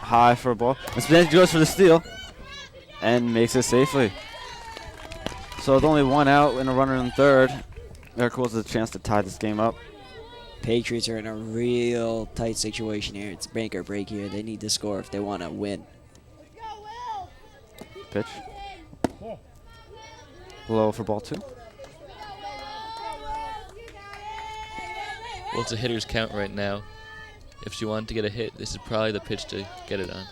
High for a ball. And Spanucci goes for the steal and makes it safely. So with only one out and a runner in third, Erica Wills has a chance to tie this game up. Patriots are in a real tight situation here. It's make or break here. They need to score if they want to win. Pitch. Low for ball 2. Well, it's a hitter's count right now. If she wanted to get a hit, this is probably the pitch to get it on.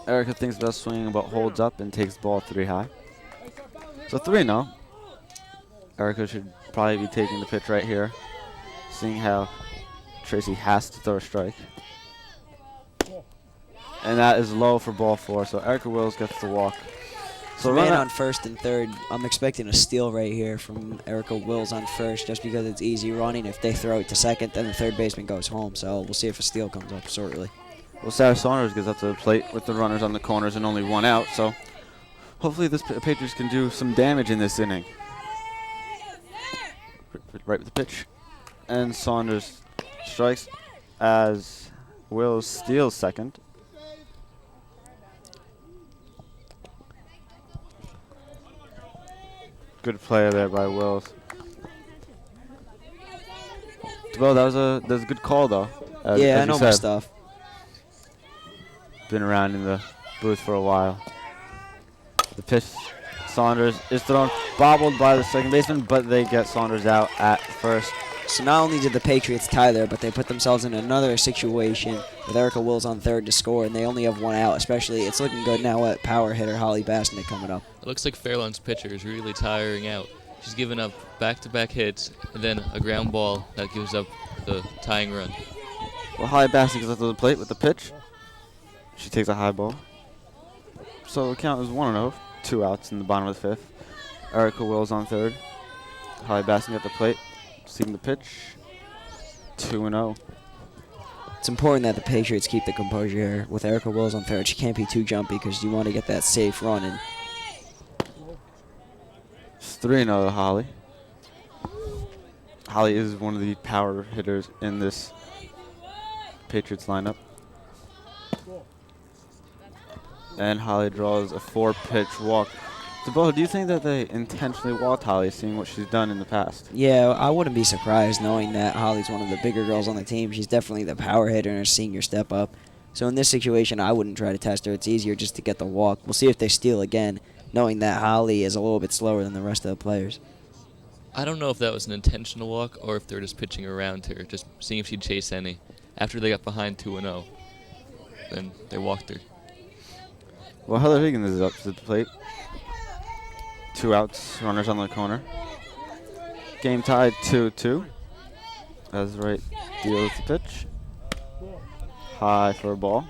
Erica thinks about swinging, but holds up and takes ball 3 high. So 3-0. Erica should probably be taking the pitch right here, seeing how Tracy has to throw a strike. And that is low for ball 4, so Erica Wills gets the walk. So Man on first and third. I'm expecting a steal right here from Erica Wills on first just because it's easy running. If they throw it to second, then the third baseman goes home. So we'll see if a steal comes up shortly. Well, Sarah Saunders gets up to the plate with the runners on the corners and only 1 out, so hopefully this Patriots can do some damage in this inning. Right with the pitch. And Saunders strikes as Wills steals second. Good play there by Wills. Well, that was a good call though. Yeah, as I know you my said. stuff. Been around in the booth for a while. The pitch, Saunders is thrown, bobbled by the second baseman, but they get Saunders out at first. So not only did the Patriots tie there, but they put themselves in another situation with Erica Wills on third to score, and they only have 1 out. Especially, it's looking good now at power hitter Holly Bassett coming up. It looks like Fairlawn's pitcher is really tiring out. She's given up back-to-back hits and then a ground ball that gives up the tying run. Well, Holly Bassett gets up to the plate with the pitch. She takes a high ball. So the count is 1-0, 2 outs in the bottom of the 5th. Erica Wills on third. Holly Bassett at the plate, seeing the pitch. 2-0. It's important that the Patriots keep the composure here. With Erica Wills on third, she can't be too jumpy because you want to get that safe run in. It's 3-0 to Holly. Holly is one of the power hitters in this Patriots lineup. And Holly draws a 4-pitch walk. Dubow, do you think that they intentionally walked Holly, seeing what she's done in the past? Yeah, I wouldn't be surprised knowing that Holly's one of the bigger girls on the team. She's definitely the power hitter in her senior step up. So in this situation, I wouldn't try to test her. It's easier just to get the walk. We'll see if they steal again, knowing that Holly is a little bit slower than the rest of the players. I don't know if that was an intentional walk or if they were just pitching around her, just seeing if she'd chase any. After they got behind 2-0, then they walked her. Well, Heather Higgins is up to the plate. 2 outs, runners on the corner. Game tied 2-2. As right deals the pitch. High for a ball.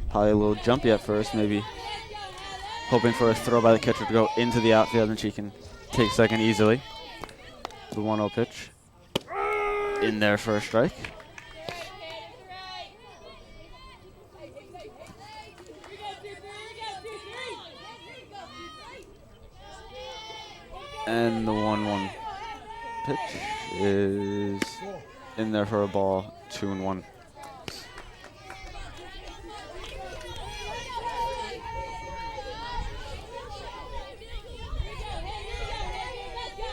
Probably a little jumpy at first, maybe hoping for a throw by the catcher to go into the outfield and she can take second easily. The 1-0 pitch. In there for a strike. And the 1-1 pitch is in there for a ball, 2-1.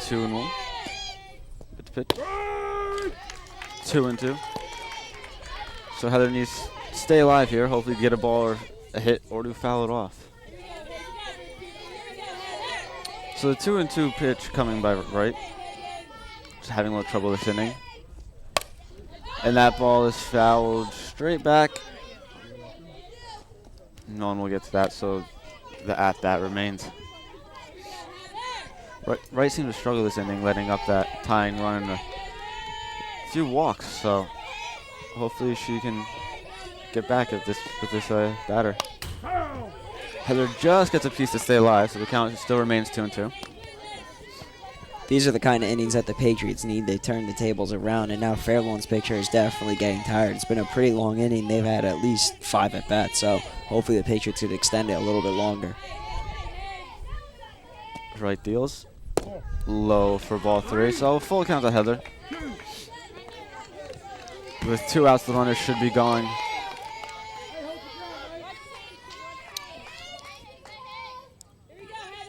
Two and 1. Good pitch. 2-2. So Heather needs to stay alive here, hopefully get a ball or a hit or to foul it off. So the 2-2 pitch coming by right. Just having a little trouble this inning. And that ball is fouled straight back. No one will get to that, so the at-bat remains. Right seemed to struggle this inning, letting up that tying run and a few walks. So hopefully she can get back at this with this batter. Heather just gets a piece to stay alive, so the count still remains 2-2. These are the kind of innings that the Patriots need. They turn the tables around, and now Fairlawn's pitcher is definitely getting tired. It's been a pretty long inning. They've had at least 5 at-bats, so hopefully the Patriots could extend it a little bit longer. Right deals. Low for ball 3, so full count to Heather. With 2 outs, the runner should be going.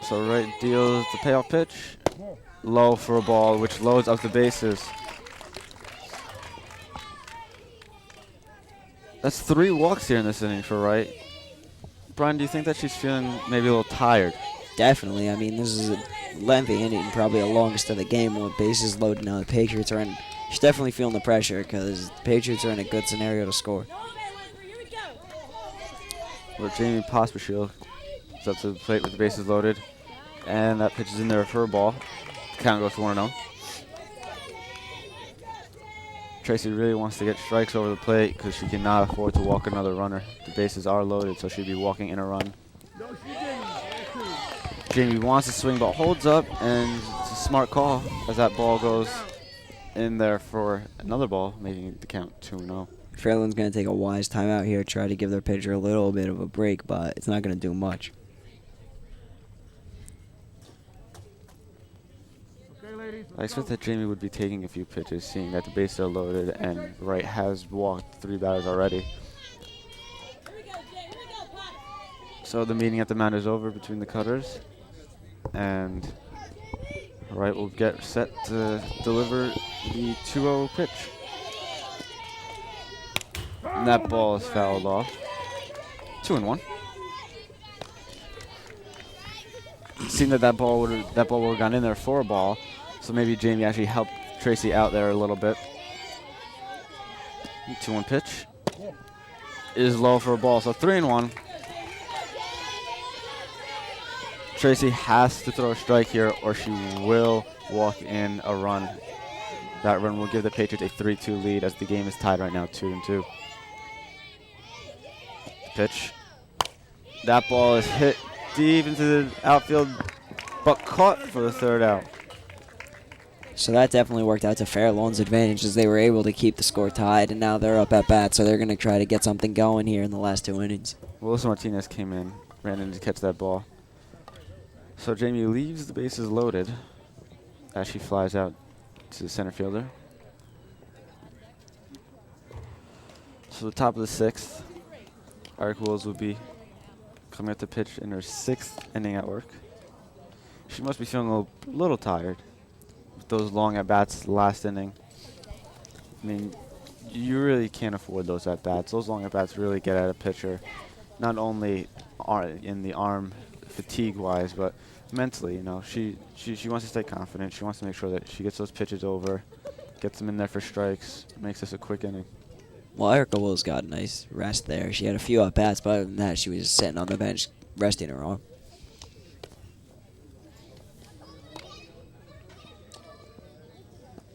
So Wright deals the payoff pitch. Low for a ball, which loads up the bases. That's 3 walks here in this inning for Wright. Brian, do you think that she's feeling maybe a little tired? Definitely. I mean, this is a lengthy inning, probably the longest of the game with bases loaded. Now the Patriots are in. She's definitely feeling the pressure because the Patriots are in a good scenario to score. Where Jamie Pospisil is up to the plate with the bases loaded. And that pitch is in there for a ball. Count goes to 1-0. Tracy really wants to get strikes over the plate because she cannot afford to walk another runner. The bases are loaded, so she'd be walking in a run. Jamie wants to swing, but holds up, and it's a smart call as that ball goes in there for another ball, making the count 2-0. Fairland's going to take a wise timeout here, try to give their pitcher a little bit of a break, but it's not going to do much. I expect that Jamie would be taking a few pitches, seeing that the bases are loaded and Wright has walked 3 batters already. So the meeting at the mound is over between the cutters, and Wright will get set to deliver the 2-0 pitch. And that ball is fouled off. 2-1. Seemed that ball would have gone in there for a ball. So maybe Jamie actually helped Tracy out there a little bit. 2-1 pitch is low for a ball, so 3-1. Tracy has to throw a strike here or she will walk in a run. That run will give the Patriots a 3-2 lead as the game is tied right now, 2-2. Pitch. That ball is hit deep into the outfield, but caught for the 3rd out. So that definitely worked out to Fairlawn's advantage as they were able to keep the score tied, and now they're up at bat, so they're going to try to get something going here in the last 2 innings. Wilson Martinez came in, ran in to catch that ball. So Jamie leaves the bases loaded as she flies out to the center fielder. So the top of the 6th, Erica Wills will be coming up to pitch in her 6th inning at work. She must be feeling a little tired with those long at-bats last inning. I mean, you really can't afford those at-bats. Those long at-bats really get at a pitcher, not only in the arm fatigue-wise, but mentally. You know, she wants to stay confident. She wants to make sure that she gets those pitches over, gets them in there for strikes, makes this a quick inning. Well, Erica Wills got a nice rest there. She had a few at-bats, but other than that, she was just sitting on the bench, resting her arm.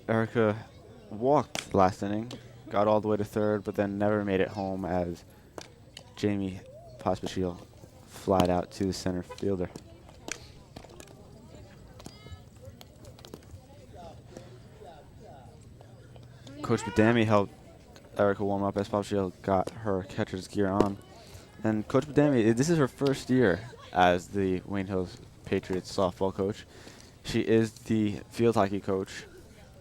Erica walked last inning, got all the way to 3rd, but then never made it home as Jamie Pospisil flied out to the center fielder. Coach Badami helped Erica warm up as Pospisil got her catcher's gear on. And Coach Badami, this is her 1st year as the Wayne Hills Patriots softball coach. She is the field hockey coach.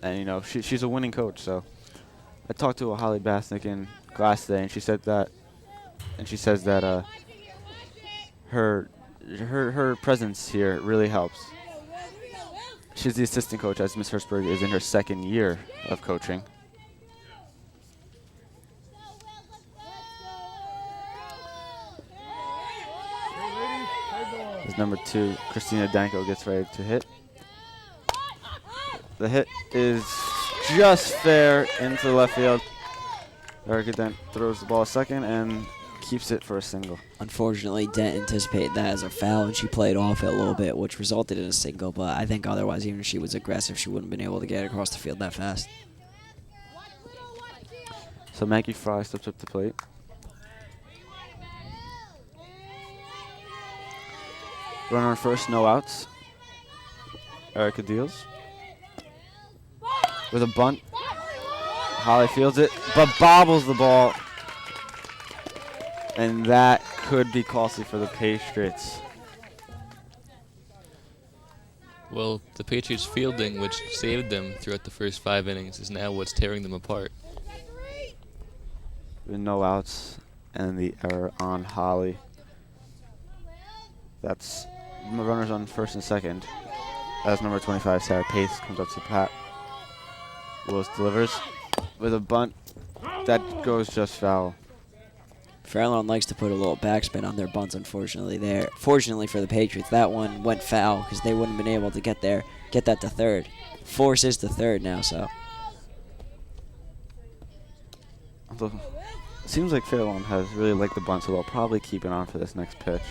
And, you know, she's a winning coach, so I talked to Holly Basnick in class today, and she said that, her presence here really helps. She's the assistant coach, as Ms. Hertzberg is in her 2nd year of coaching. As number 2, Christina Danko gets ready to hit. The hit is just fair into left field. Erica Dent throws the ball second and keeps it for a single. Unfortunately, Dent anticipated that as a foul, and she played off it a little bit, which resulted in a single. But I think otherwise, even if she was aggressive, she wouldn't have been able to get across the field that fast. So Maggie Fry steps up to the plate. Runner on first, no outs. Erica deals with a bunt. Holly fields it, but bobbles the ball. And that could be costly for the Patriots. Well, the Patriots' fielding, which saved them throughout the first 5 innings, is now what's tearing them apart. with no outs and the error on Holly. That's runners on first and second. As number 25, Sarah Pace, comes up to Pat. Willis delivers with a bunt that goes just foul. Fairlawn likes to put a little backspin on their bunts, unfortunately. There, fortunately for the Patriots, that one went foul because they wouldn't have been able to get that to third. Force is to third now, so. Although, it seems like Fairlawn has really liked the bunt, so they'll probably keep it on for this next pitch.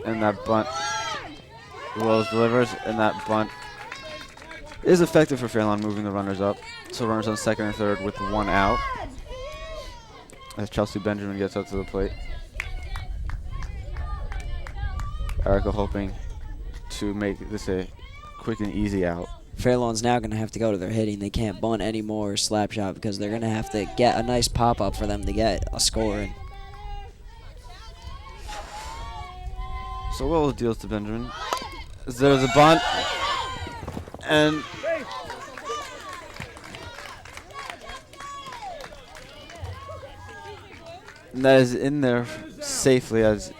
And that bunt, Willis delivers, and that bunt is effective for Fairlawn, moving the runners up. So runners on second and third with 1 out. As Chelsea Benjamin gets up to the plate. Erica hoping to make this a quick and easy out. Fairlawn's now going to have to go to their hitting. They can't bunt anymore or slap shot because they're going to have to get a nice pop-up for them to get a score in. So Willis deals to Benjamin. There's a bunt. And that is in there safely as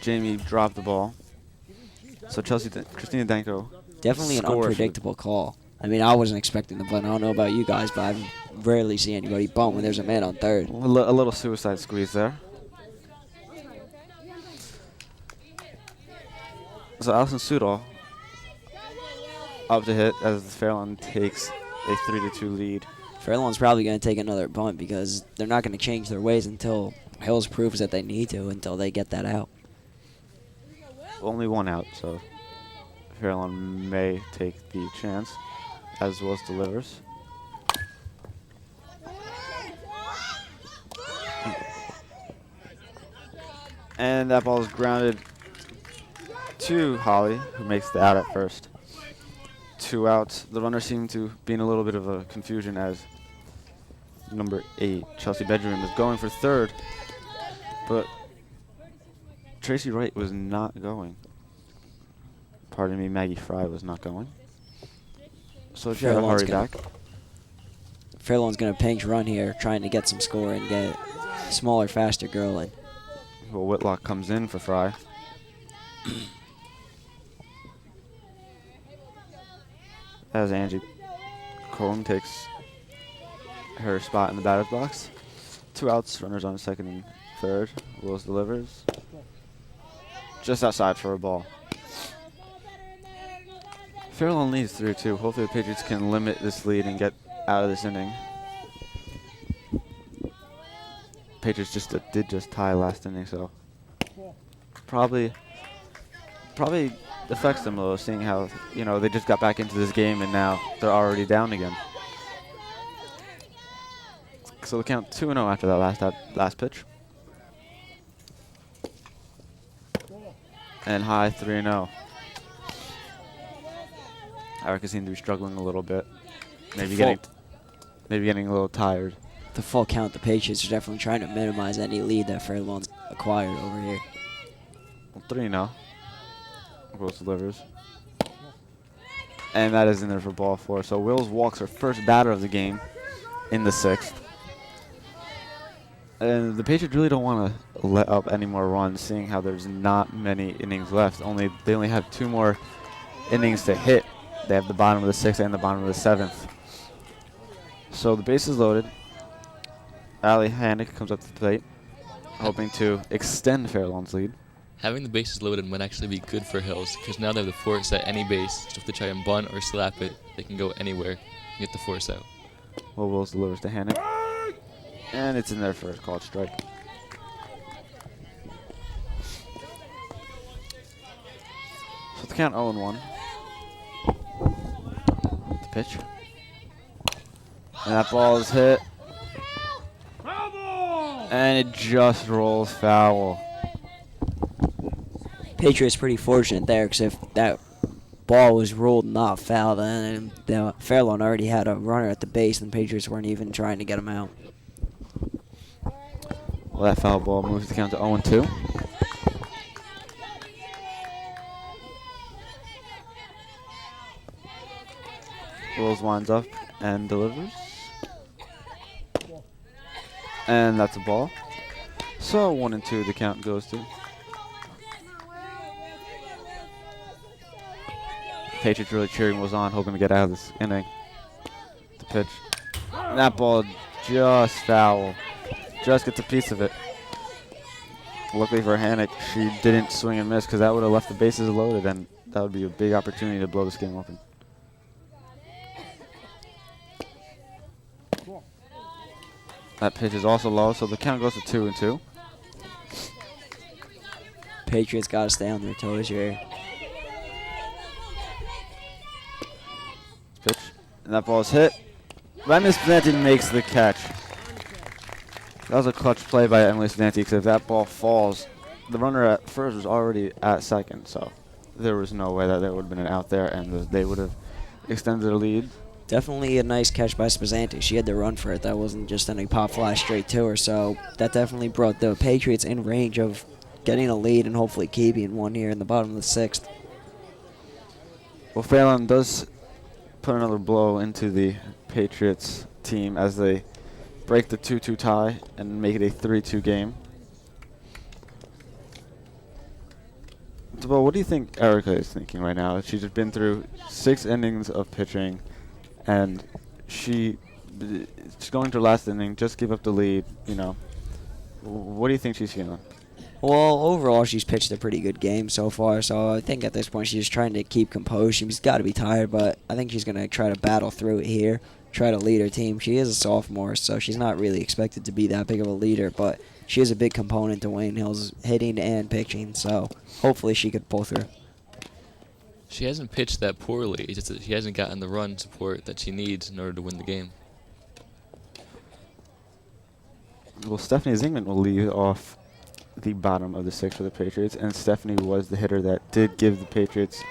Jamie dropped the ball. So Christina Danko Definitely an scores. unpredictable call. I mean, I wasn't expecting the bunt. I don't know about you guys, but I rarely see anybody bunt when there's a man on third. A little suicide squeeze there. So Allison Sudol up to hit as Fairlawn takes a 3-2 lead. Fairlawn's probably going to take another bunt because they're not going to change their ways until Hills proves that they need to, until they get that out. Only 1 out, so Fairlawn may take the chance as Willis delivers. And that ball is grounded to Holly, who makes the out at first. 2 outs. The runners seem to be in a little bit of a confusion as number 8, Chelsea Benjamin, was going for third, but Tracy Wright was not going. Pardon me, Maggie Fry was not going. So she had to hurry back. Fairlawn's going to pinch run here, trying to get some score and get a smaller, faster girl in. Well, Whitlock comes in for Fry. As Angie Cohen takes her spot in the batter's box. 2 outs, runners on second and third. Willis delivers. Just outside for a ball. Fairlawn leads 3-2. Hopefully the Patriots can limit this lead and get out of this inning. Patriots did just tie last inning, so probably affects them a little, seeing how, you know, they just got back into this game and now they're already down again. So the count 2-0 after that last pitch. And high 3-0. Erica seemed to be struggling a little bit. Maybe getting a little tired. The full count, the Patriots are definitely trying to minimize any lead that Fairlawn's acquired over here. 3-0. Wills delivers. And that is in there for ball 4. So Wills walks her first batter of the game in the 6th. And the Patriots really don't want to let up any more runs, seeing how there's not many innings left. They only have 2 more innings to hit. They have the bottom of the 6th and the bottom of the 7th. So the base is loaded. Allie Hannick comes up to the plate, hoping to extend Fairlawn's lead. Having the bases loaded might actually be good for Hills, because now they have the force at any base. So if they try and bunt or slap it, they can go anywhere and get the force out. Well, Wills delivers to Hannick. And it's in there for a called strike. So the count 0-1. The pitch. And that ball is hit. And it just rolls foul. Patriots pretty fortunate there, because if that ball was ruled not foul, then Fairlawn already had a runner at the base, and the Patriots weren't even trying to get him out. Well, that foul ball moves the count to 0-2. Wills winds up and delivers. And that's a ball. So 1-2 the count goes to. Patriots really cheering was on, hoping to get out of this inning. The pitch. And that ball just foul. Just gets a piece of it. Luckily for Hannock, she didn't swing and miss because that would have left the bases loaded, and that would be a big opportunity to blow this game open. That pitch is also low, so the count goes to 2-2. Patriots got to stay on their toes here. Pitch, and that ball is hit. Emily Spinanti makes the catch. That was a clutch play by Emily Spinanti, because if that ball falls, the runner at first was already at second, so there was no way that there would have been an out there, and they would have extended the lead. Definitely a nice catch by Spazanti. She had to run for it. That wasn't just any pop fly straight to her, so that definitely brought the Patriots in range of getting a lead and hopefully keeping one here in the bottom of the sixth. Well, Phelan does put another blow into the Patriots team as they break the 2-2 tie and make it a 3-2 game. Dubow, what do you think Erica is thinking right now? She's just been through 6 innings of pitching, and she's going to her last inning, just give up the lead, you know. What do you think she's feeling? Well, overall, she's pitched a pretty good game so far, so I think at this point she's just trying to keep composed. She's got to be tired, but I think she's going to try to battle through it here, try to lead her team. She is a sophomore, so she's not really expected to be that big of a leader, but she is a big component to Wayne Hill's hitting and pitching, so hopefully she could pull through. She hasn't pitched that poorly. It's just that she hasn't gotten the run support that she needs in order to win the game. Well, Stephanie Zingman will lead off the bottom of the sixth for the Patriots, and Stephanie was the hitter that did give the Patriots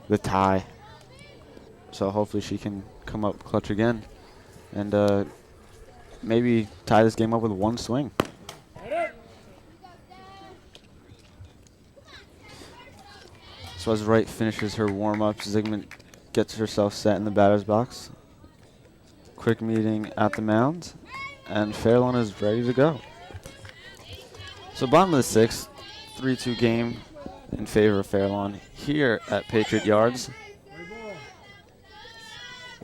the tie. So hopefully she can come up clutch again and maybe tie this game up with one swing. So as Wright finishes her warm-ups, Zingman gets herself set in the batter's box. Quick meeting at the mound, and Fairlawn is ready to go. So bottom of the sixth, 3-2 game in favor of Fairlawn here at Patriot Yards.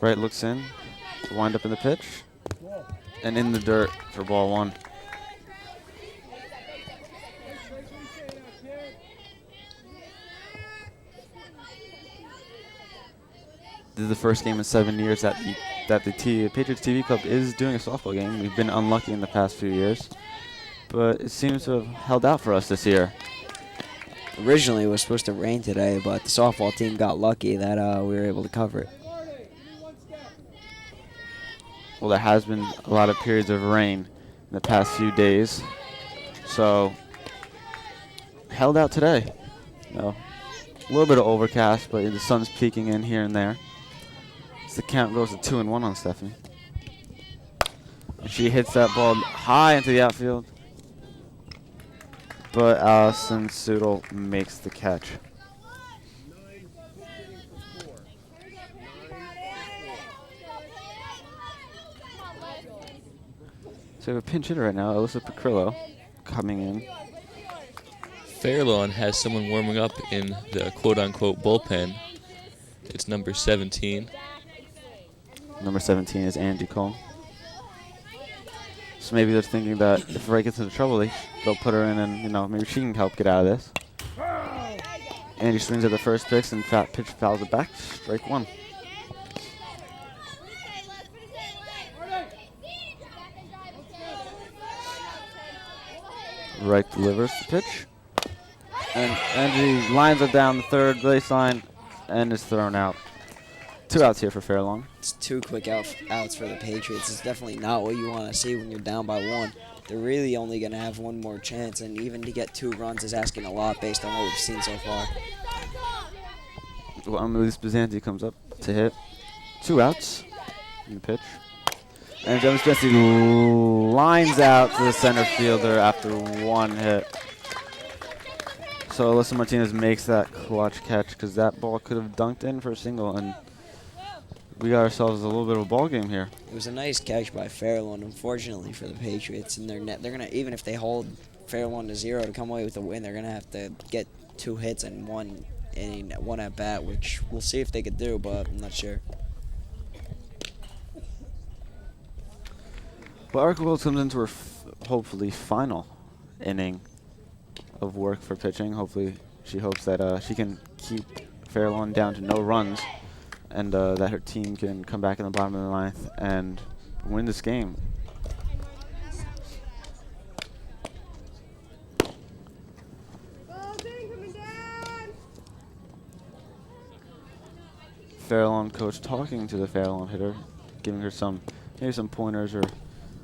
Wright looks in to wind up in the pitch, and in the dirt for ball one. This is the first game in 7 years that the Patriots TV Club is doing a softball game. We've been unlucky in the past few years, but it seems to have held out for us this year. Originally it was supposed to rain today, but the softball team got lucky that we were able to cover it. Well, there has been a lot of periods of rain in the past few days, so held out today. You know, a little bit of overcast, but the sun's peeking in here and there. So the count goes to 2-1 on Stephanie. And she hits that ball high into the outfield, but Allison Sudol makes the catch. So we have a pinch hitter right now, Alyssa Picrillo, coming in. Fairlawn has someone warming up in the quote-unquote bullpen. It's number 17. Number 17 is Angie Cole. So maybe they're thinking that if Ray gets into trouble, they'll put her in and, you know, maybe she can help get out of this. Angie swings at the first pitch and pitch fouls it back. Strike one. Wright delivers the pitch. And Angie lines it down the third baseline and is thrown out. 2 outs here for Fairlawn. It's 2 quick outs for the Patriots. It's definitely not what you want to see when you're down by 1. They're really only going to have one more chance, and even to get 2 runs is asking a lot based on what we've seen so far. Well, Emily Spazanti comes up to hit. 2 outs in the pitch. And Devin Spazanti lines out to the center fielder after 1 hit. So Alyssa Martinez makes that clutch catch because that ball could have dunked in for a single, and we got ourselves a little bit of a ball game here. It was a nice catch by Fairlawn. Unfortunately for the Patriots in their net, they're gonna, even if they hold Fairlawn to 0 to come away with a win, they're gonna have to get 2 hits and one inning, one at bat, which we'll see if they could do, but I'm not sure. Well, Erica Wills comes into her hopefully final inning of work for pitching. Hopefully, she hopes that she can keep Fairlawn down to no runs, and that her team can come back in the bottom of the ninth and win this game. Fairlawn coach talking to the Fairlawn hitter, giving her maybe some pointers or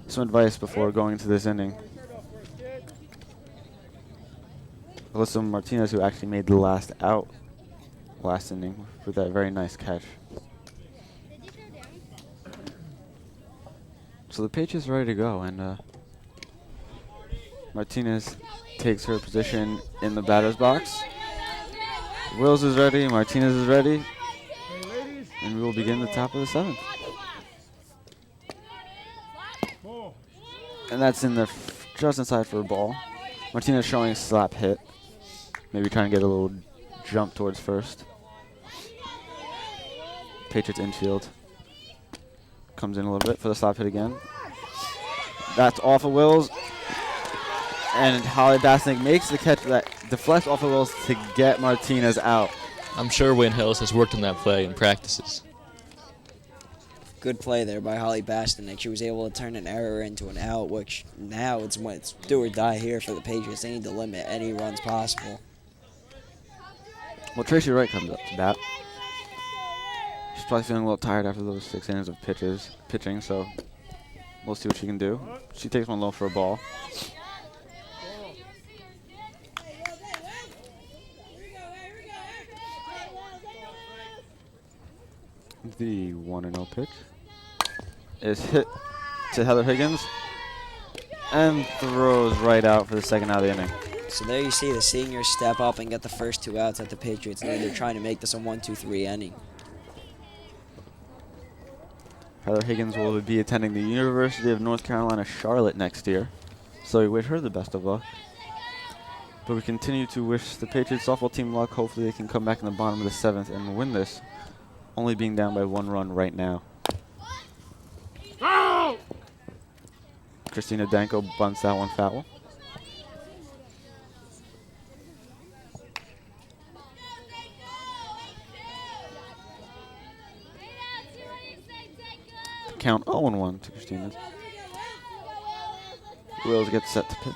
some advice before going into this inning. Alyssa Martinez, who actually made the last out last inning with that very nice catch. So the Patriots are ready to go, and Martinez takes her position in the batter's box. Wills is ready, Martinez is ready, and we will begin the top of the 7th. And that's in the just inside for a ball. Martinez showing slap hit, maybe trying to get a little jump towards first. Patriots infield comes in a little bit for the slap hit again. That's off of Wills, and Holly Basnick makes the catch that deflects off of Wills to get Martinez out. I'm sure Wayne Hills has worked on that play in practices. Good play there by Holly Bastinek. She was able to turn an error into an out, which now it's do or die here for the Patriots. They need to limit any runs possible. Well, Tracy Wright comes up to bat. She's probably feeling a little tired after those 6 innings of pitching, so we'll see what she can do. She takes one low for a ball. The 1-0 pitch is hit to Heather Higgins and throws right out for the second out of the inning. So there you see the seniors step up and get the first 2 outs that the Patriots need. They're trying to make this a 1-2-3 inning. Heather Higgins will be attending the University of North Carolina, Charlotte next year, so we wish her the best of luck. But we continue to wish the Patriots softball team luck. Hopefully they can come back in the bottom of the 7th and win this, only being down by 1 run right now. Oh! Christina Danko bunts that one foul. Count 0-1 to Christina. Wills gets set to pitch.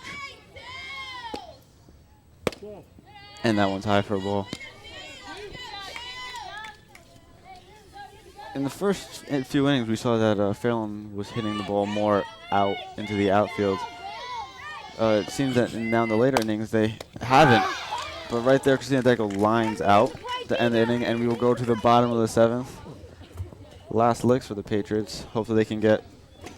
And that one's high for a ball. In the first few innings, we saw that Fairlawn was hitting the ball more out into the outfield. It seems that now in the later innings, they haven't. But right there, Christina Danko lines out to end the inning, and we will go to the bottom of the 7th. Last licks for the Patriots. Hopefully they can get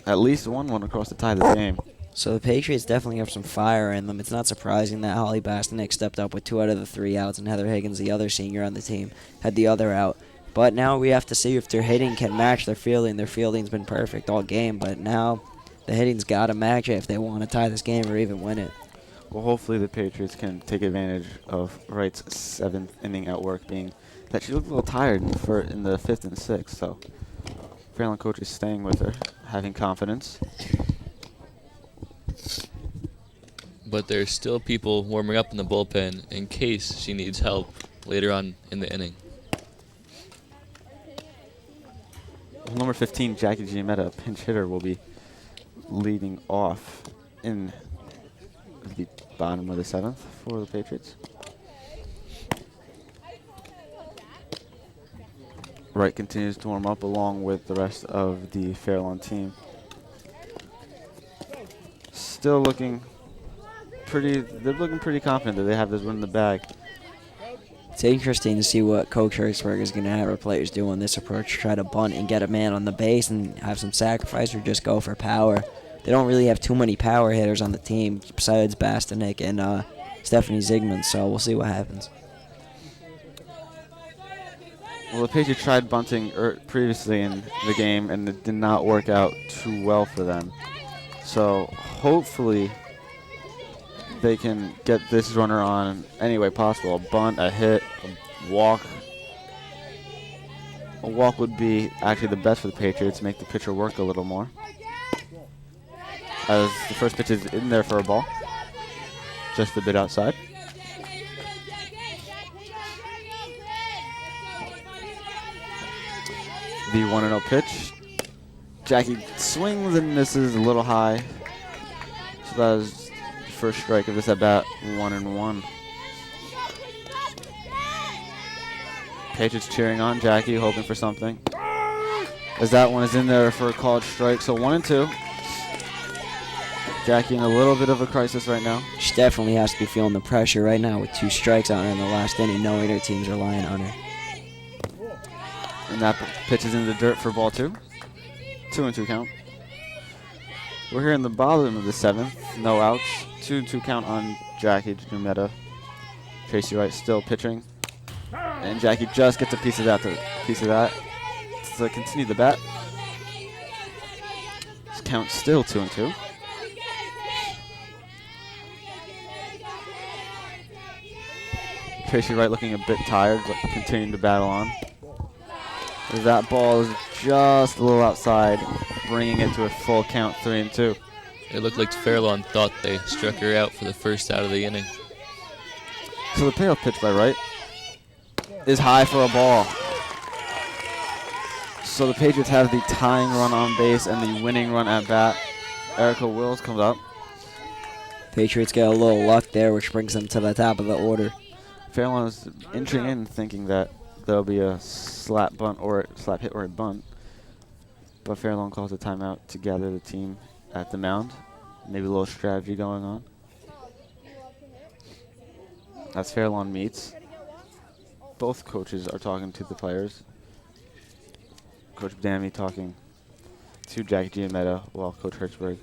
at least one across to tie this game. So the Patriots definitely have some fire in them. It's not surprising that Holly Bastinek stepped up with 2 out of the 3 outs, and Heather Higgins, the other senior on the team, had the other out. But now we have to see if their hitting can match their fielding. Their fielding's been perfect all game, but now the hitting's got to match it if they want to tie this game or even win it. Well, hopefully the Patriots can take advantage of Wright's 7th inning outwork, being that she looked a little tired in the 5th and 6th. So Fairlawn coach is staying with her, having confidence. But there's still people warming up in the bullpen in case she needs help later on in the inning. Number 15, Jackie Giametta, pinch hitter, will be leading off in the bottom of the 7th for the Patriots. Wright continues to warm up along with the rest of the Fairlawn team. Still looking pretty, they're looking pretty confident that they have this win in the bag. It's interesting to see what Coach Hertzberg is going to have our players do on this approach, try to bunt and get a man on the base and have some sacrifice, or just go for power. They don't really have too many power hitters on the team besides Bastinek and Stephanie Ziegman, so we'll see what happens. Well, the Patriots tried bunting previously in the game, and it did not work out too well for them. So hopefully they can get this runner on any way possible. A bunt, a hit, a walk. A walk would be actually the best for the Patriots, make the pitcher work a little more. As the first pitch is in there for a ball, just a bit outside. The 1-0 pitch. Jackie swings and misses a little high. So that is the first strike of this at bat, 1-1. Patriots cheering on Jackie, hoping for something. As that one is in there for a called strike, so 1-2. Jackie in a little bit of a crisis right now. She definitely has to be feeling the pressure right now with 2 strikes on her in the last inning, knowing her team's relying on her. And that pitch is in the dirt for ball 2. 2-2 count. We're here in the bottom of the 7th. No outs. 2-2 count on Jackie Jumeta. Tracy Wright still pitching. And Jackie just gets a piece of that to continue the bat. This count's still 2-2. Tracy Wright looking a bit tired, but continuing to battle on. As that ball is just a little outside, bringing it to a full count, 3-2. It looked like Fairlawn thought they struck her out for the first out of the inning. So the payoff pitch by Wright is high for a ball. So the Patriots have the tying run on base and the winning run at bat. Erica Wills comes up. Patriots get a little luck there, which brings them to the top of the order. Fairlawn is inching in, thinking that there'll be a slap bunt or slap hit or a bunt. But Fairlawn calls a timeout to gather the team at the mound. Maybe a little strategy going on. As Fairlawn meets, both coaches are talking to the players. Coach Dammy talking to Jackie Giametta while Coach Hertzberg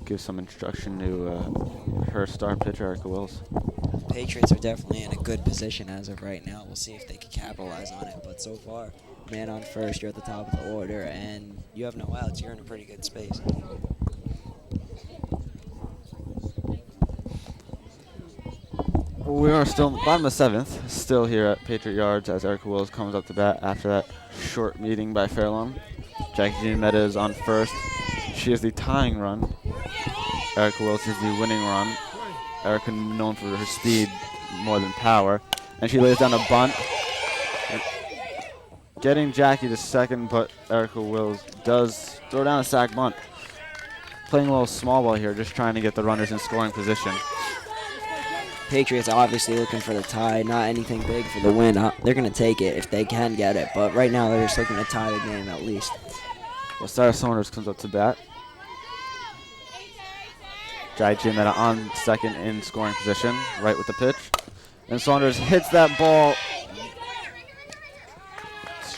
gives some instruction to her star pitcher, Erica Wills. Patriots are definitely in a good position as of right now. We'll see if they can capitalize on it. But so far, man on first, you're at the top of the order, and you have no outs. You're in a pretty good space. We are still in the bottom of the 7th, still here at Patriot Yards as Erica Wills comes up to bat after that short meeting by Fairlawn. Jackie Giametta is on first. She is the tying run. Erica Wills is the winning run. Erica known for her speed more than power. And she lays down a bunt. Getting Jackie to second, but Erica Wills does throw down a sack bunt. Playing a little small ball here, just trying to get the runners in scoring position. Patriots are obviously looking for the tie, not anything big for the win. They're going to take it if they can get it, but right now they're just looking to tie the game at least. Well, Sarah Saunders comes up to bat. Jackie Giametta on second in scoring position, right with the pitch. And Saunders hits that ball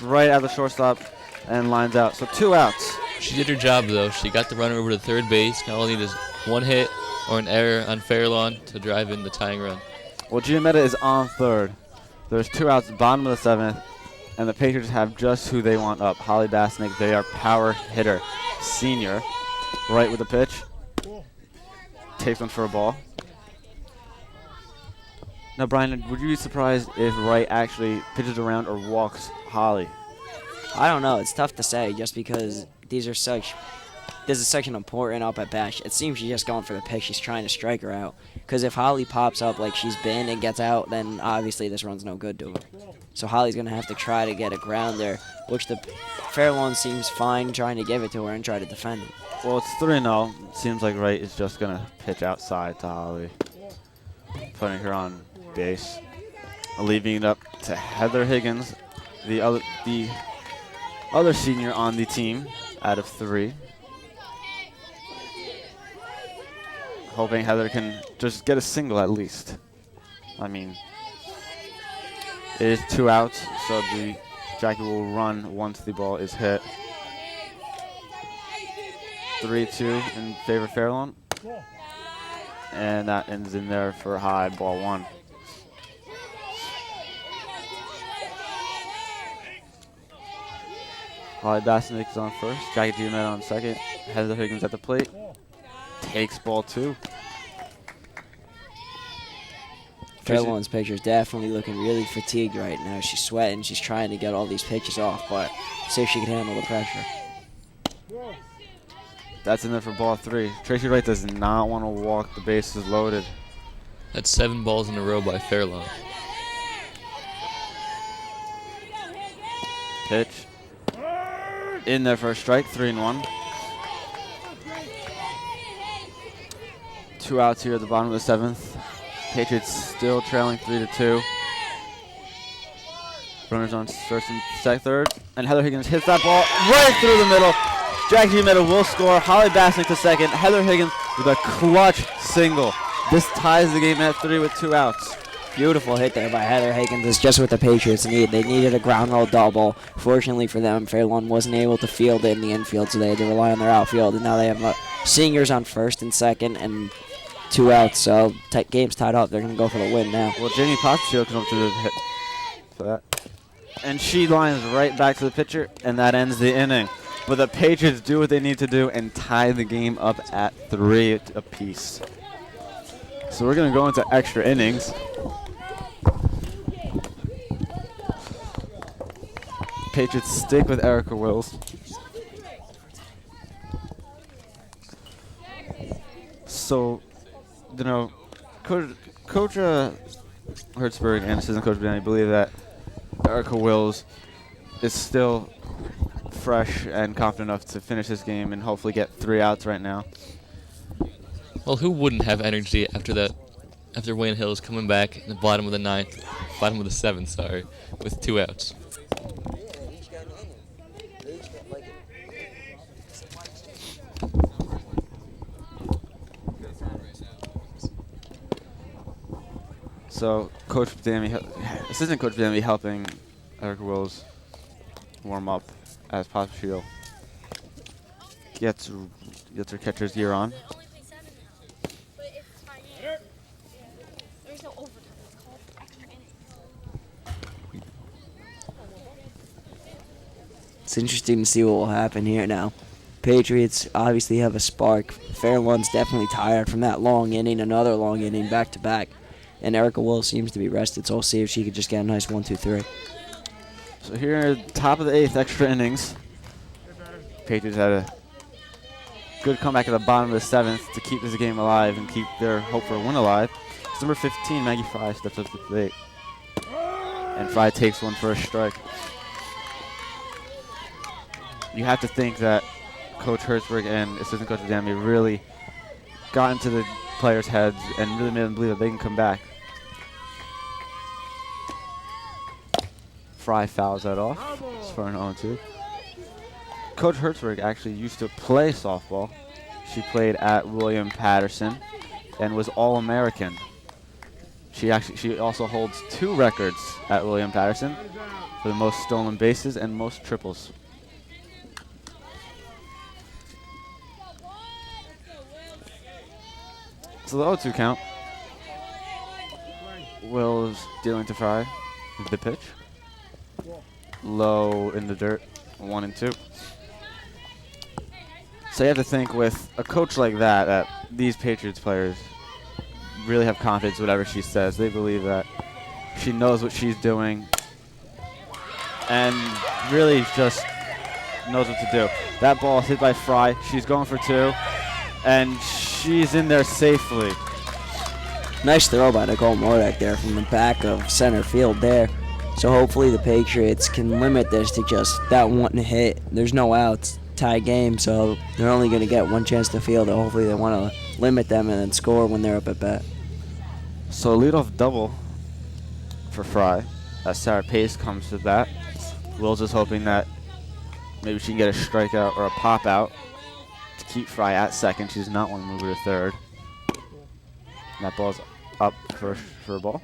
right at the shortstop and lines out. So 2 outs. She did her job, though. She got the runner over to third base. Now all they need is one hit or an error on Fairlawn to drive in the tying run. Well, Giametta is on third. There's 2 outs, bottom of the 7th, and the Patriots have just who they want up. Holly Basnick, they are power hitter, senior, right with the pitch. Takes one for a ball. Now, Brian, would you be surprised if Wright actually pitches around or walks Holly? I don't know. It's tough to say just because this is such an important up at bat. It seems she's just going for the pitch. She's trying to strike her out. Because if Holly pops up like she's been and gets out, then obviously this run's no good to her. So Holly's going to have to try to get a grounder, which the Fairlawn seems fine trying to give it to her and try to defend it. Well, it's 3-0. Seems like Wright is just going to pitch outside to Holly, putting her on base, leaving it up to Heather Higgins, the other senior on the team out of 3. Hoping Heather can just get a single at least. I mean, it is 2 outs, so the Jackie will run once the ball is hit. 3-2 in favor of Fairlawn. And that ends in there for high, ball 1. Holly Basnick is on first. Jackie Giamet on second. Heather Higgins at the plate. Takes ball 2. Fairlawn's pitcher is definitely looking really fatigued right now. She's sweating. She's trying to get all these pitches off, but see if she can handle the pressure. That's in there for ball 3. Tracy Wright does not want to walk. The base is loaded. That's 7 balls in a row by Fairlawn. Pitch. In there for a strike. 3-1. 2 outs here at the bottom of the 7th. Patriots still trailing 3-2. Runners on first and third. And Heather Higgins hits that ball right through the middle. Jackie Giamet will score. Holly Basnick to second. Heather Higgins with a clutch single. This ties the game at 3 with 2 outs. Beautiful hit there by Heather Higgins. It's just what the Patriots need. They needed a ground roll double. Fortunately for them, Fairlawn wasn't able to field it in the infield, so they had to rely on their outfield. And now they have seniors on first and second and 2 outs. So game's tied up. They're going to go for the win now. Well, Jamie Pottsfield comes up to the hit for that. And she lines right back to the pitcher, and that ends the inning. But the Patriots do what they need to do and tie the game up at 3 apiece. So we're going to go into extra innings. Patriots stick with Erica Wills. So, you know, Coach Hertzberg and assistant coach Benny believe that Erica Wills is still fresh and confident enough to finish this game and hopefully get 3 outs right now. Well, who wouldn't have energy after that? After Wayne Hills coming back in the bottom of the 7th, sorry, with 2 outs. So, assistant coach Dammy helping Erica Wills warm up as Pottsfield gets her catcher's gear on. It's interesting to see what will happen here now. Patriots obviously have a spark. Fairlawn's definitely tired from that long inning, another long inning back-to-back. And Erica Wills seems to be rested, so we'll see if she could just get a nice 1-2-3. So here at the top of the 8th, extra innings. Patriots had a good comeback at the bottom of the 7th to keep this game alive and keep their hope for a win alive. It's number 15, Maggie Fry, steps up to the plate. And Fry takes one for a strike. You have to think that Coach Hertzberg and assistant coach Dammy really got into the players' heads and really made them believe that they can come back. Fry fouls that off. It's for an 0-2. Coach Hertzberg actually used to play softball. She played at William Patterson and was All-American. She also holds 2 records at William Patterson for the most stolen bases and most triples. So the 0-2 count. Wills dealing to Fry with the pitch. Low in the dirt, 1-2. So you have to think with a coach like that these Patriots players really have confidence in whatever she says. They believe that she knows what she's doing and really just knows what to do. That ball is hit by Fry. She's going for 2, and she's in there safely. Nice throw by Nicole Morak there from the back of center field there. So hopefully the Patriots can limit this to just that one hit. There's no outs, tie game, so they're only going to get one chance to field it. Hopefully they want to limit them and then score when they're up at bat. So a leadoff double for Fry as Sarah Pace comes to bat. Wills is hoping that maybe she can get a strikeout or a pop out to keep Fry at second. She does not want to move her to third. And that ball's up for a ball.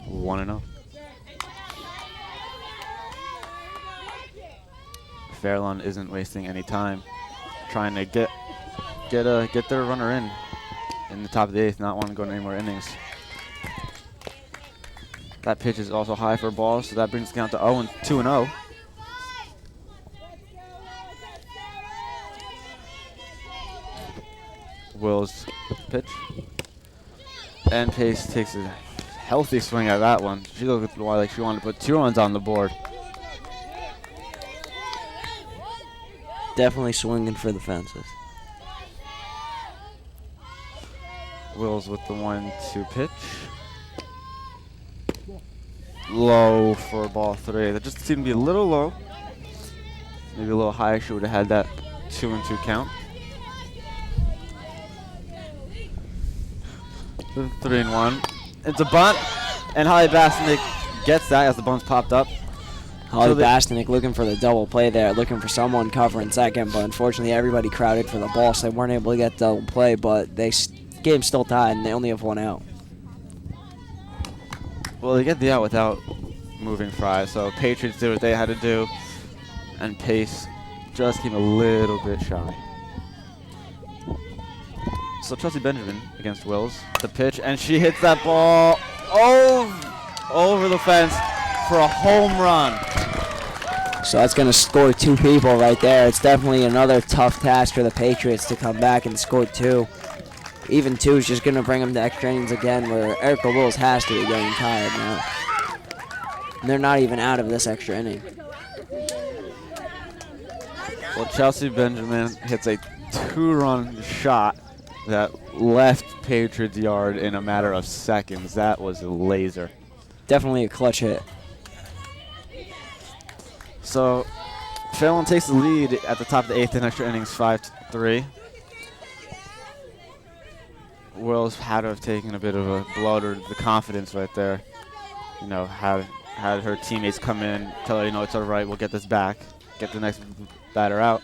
1-0. Fairlawn isn't wasting any time trying to get their runner in the top of the 8th, not wanting to go any more innings. That pitch is also high for a ball, so that brings the count to 2-0. Wills pitch. And Pace takes a healthy swing at that one. She looked like she wanted to put 2 runs on the board. Definitely swinging for the fences. Wills with the 1-2 pitch. Low for ball 3. That just seemed to be a little low. Maybe a little higher. She would have had that 2-2 count. 3-1. It's a bunt, and Holly Bastinick gets that as the bunt's popped up. Holly Bastinick looking for the double play there, looking for someone covering second, but unfortunately everybody crowded for the ball, so they weren't able to get double play, but game still tied, and they only have 1 out. Well, they get the out without moving Fry, so Patriots did what they had to do, and Pace just came a little bit shy. So Chelsea Benjamin against Wills, the pitch, and she hits that ball over the fence for a home run. So that's going to score 2 people right there. It's definitely another tough task for the Patriots to come back and score 2. Even 2 is just going to bring them to extra innings again, where Erica Wills has to be getting tired now. And they're not even out of this extra inning. Well, Chelsea Benjamin hits a 2-run shot that left Patriots yard in a matter of seconds. That was a laser. Definitely a clutch hit. So Fairlawn takes the lead at the top of the 8th in extra innings, 5-3. Wills had to have taken a bit of a blow to the confidence right there. You know, had her teammates come in, tell her, you know, it's all right, we'll get this back. Get the next batter out,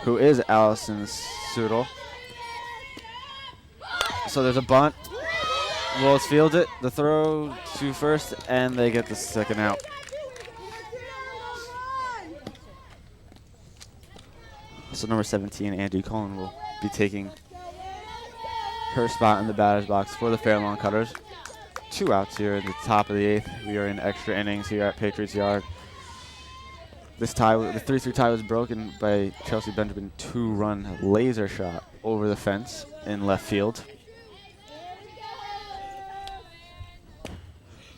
who is Allison Sudol. So there's a bunt. Wills fields it, the throw to first, and they get the second out. So number 17, Angie Cullen, will be taking her spot in the batter's box for the Fairlawn Cutters. 2 outs here at the top of the 8th. We are in extra innings here at Patriots Yard. This tie, the 3-3 tie, was broken by Chelsea Benjamin 2-run laser shot over the fence in left field.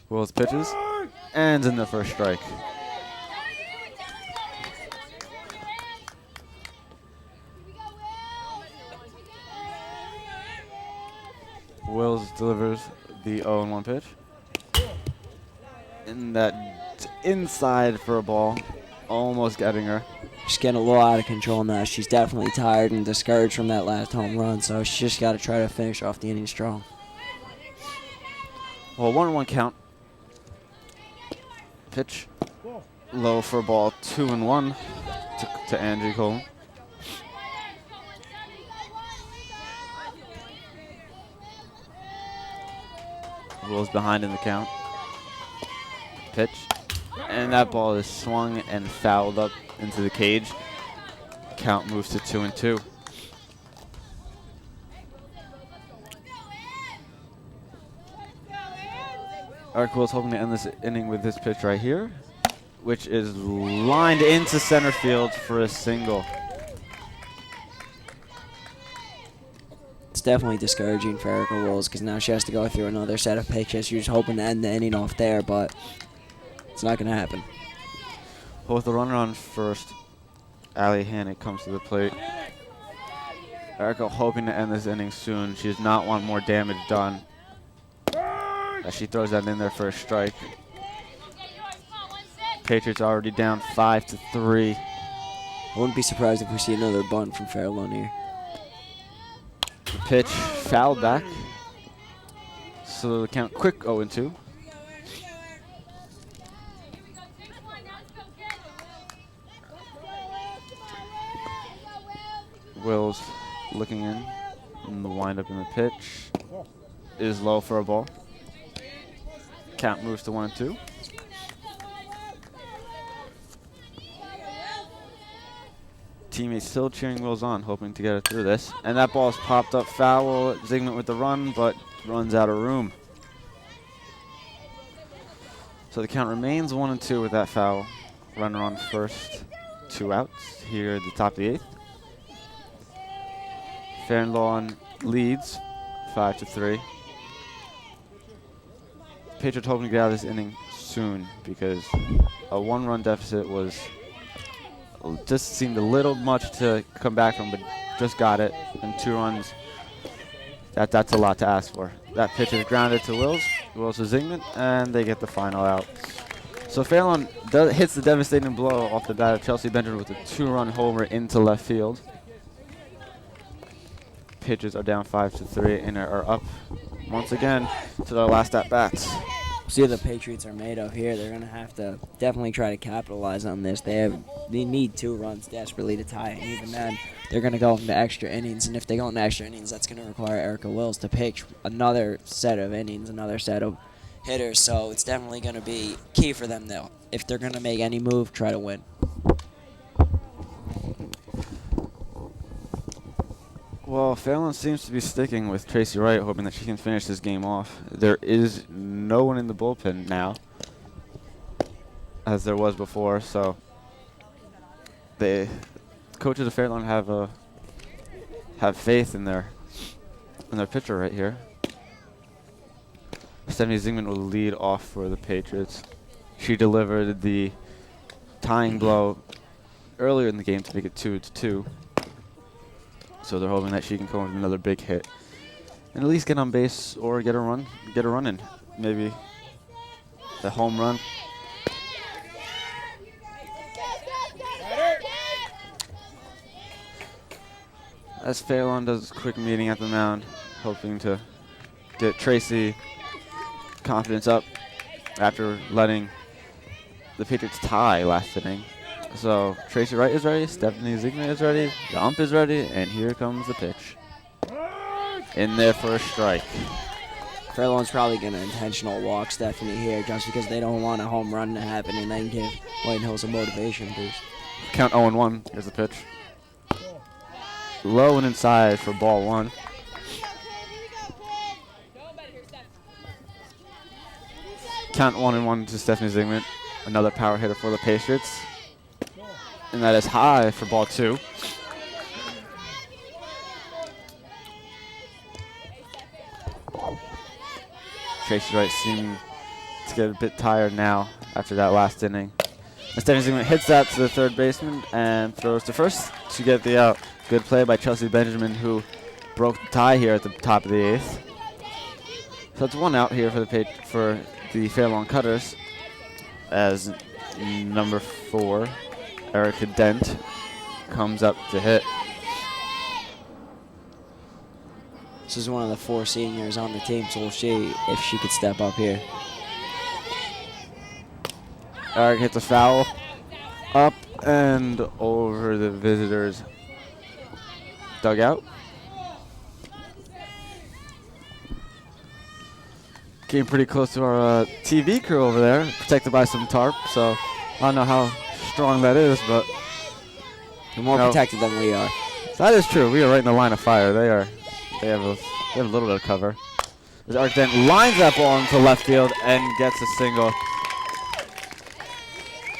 Wills pitches, and in the first strike. Wills delivers the 0-1 pitch. And that inside for a ball, almost getting her. She's getting a little out of control now. She's definitely tired and discouraged from that last home run, so she's just got to try to finish off the inning strong. Well, 1-1 count. Pitch low for a ball, 2-1 to Angie Cole. Wills behind in the count. Pitch, and that ball is swung and fouled up into the cage. Count moves to 2-2. Eric Wills hoping to end this inning with this pitch right here, which is lined into center field for a single. It's definitely discouraging for Erica Wills because now she has to go through another set of pitches. She was hoping to end the inning off there, but it's not going to happen. Well, with the runner on first, Allie Hannick comes to the plate. Erica hoping to end this inning soon. She does not want more damage done, as she throws that in there for a strike. Patriots already down 5-3. I wouldn't be surprised if we see another bunt from Fairlawn here. The pitch fouled back. So the count quick 0-2. Wills looking in, and the windup in the pitch is low for a ball. Count moves to 1-2. Teammates still cheering Wills on, hoping to get her through this. And that ball is popped up foul. Zigmund with the run, but runs out of room. So the count remains 1-2 with that foul. Runner on first, 2 outs here at the top of the 8th. Fairlawn leads 5-3. Patriots hoping to get out of this inning soon because a 1-run deficit was just seemed a little much to come back from, but just got it. And 2 runs, that's a lot to ask for. That pitch is grounded to Wills. Wills to Zingman, and they get the final out. So Fairlawn hits the devastating blow off the bat of Chelsea Benjamin with a 2-run homer into left field. Pitchers are down 5-3 and are up once again to their last at-bats. See what the Patriots are made of here. They're going to have to definitely try to capitalize on this. They need 2 runs desperately to tie it. And even then, they're going to go into extra innings. And if they go into extra innings, that's going to require Erica Wills to pitch another set of innings, another set of hitters. So it's definitely going to be key for them, though. If they're going to make any move, try to win. Well, Fallon seems to be sticking with Tracy Wright, hoping that she can finish this game off. There is no one in the bullpen now, as there was before, so the coaches of Fairlawn have faith in their pitcher right here. Stephanie Zingman will lead off for the Patriots. She delivered the tying blow earlier in the game to make it 2-2. So they're hoping that she can come with another big hit and at least get on base or get a run in. Maybe the home run. As Fairlawn does a quick meeting at the mound, hoping to get Tracy confidence up after letting the Patriots tie last inning. So Tracy Wright is ready, Stephanie Zingman is ready, the ump is ready, and here comes the pitch. In there for a strike. Fairlawn's probably going to intentional walk Stephanie here just because they don't want a home run to happen and then give White Hills a motivation boost. Count 0-1. Here's the pitch. Low and inside for ball 1. Count 1-1 to Stephanie Zingman. Another power hitter for the Patriots. And that is high for ball 2. Tracy Wright seeming to get a bit tired now after that last inning. And Stephanie Zingman hits that to the third baseman and throws to first to get the out. Good play by Chelsea Benjamin, who broke the tie here at the top of the 8th. So it's 1 out here for the Fairlawn Cutters, as number 4, Erica Dent, comes up to hit. This is one of the 4 seniors on the team, so we'll see if she could step up here. Eric hits a foul up and over the visitors' dugout. Came pretty close to our TV crew over there, protected by some tarp, so I don't know how strong that is, but They're more protected than we are. that is true. We are right in the line of fire. They have a little bit of cover. As Eric Dent lines that ball into left field and gets a single.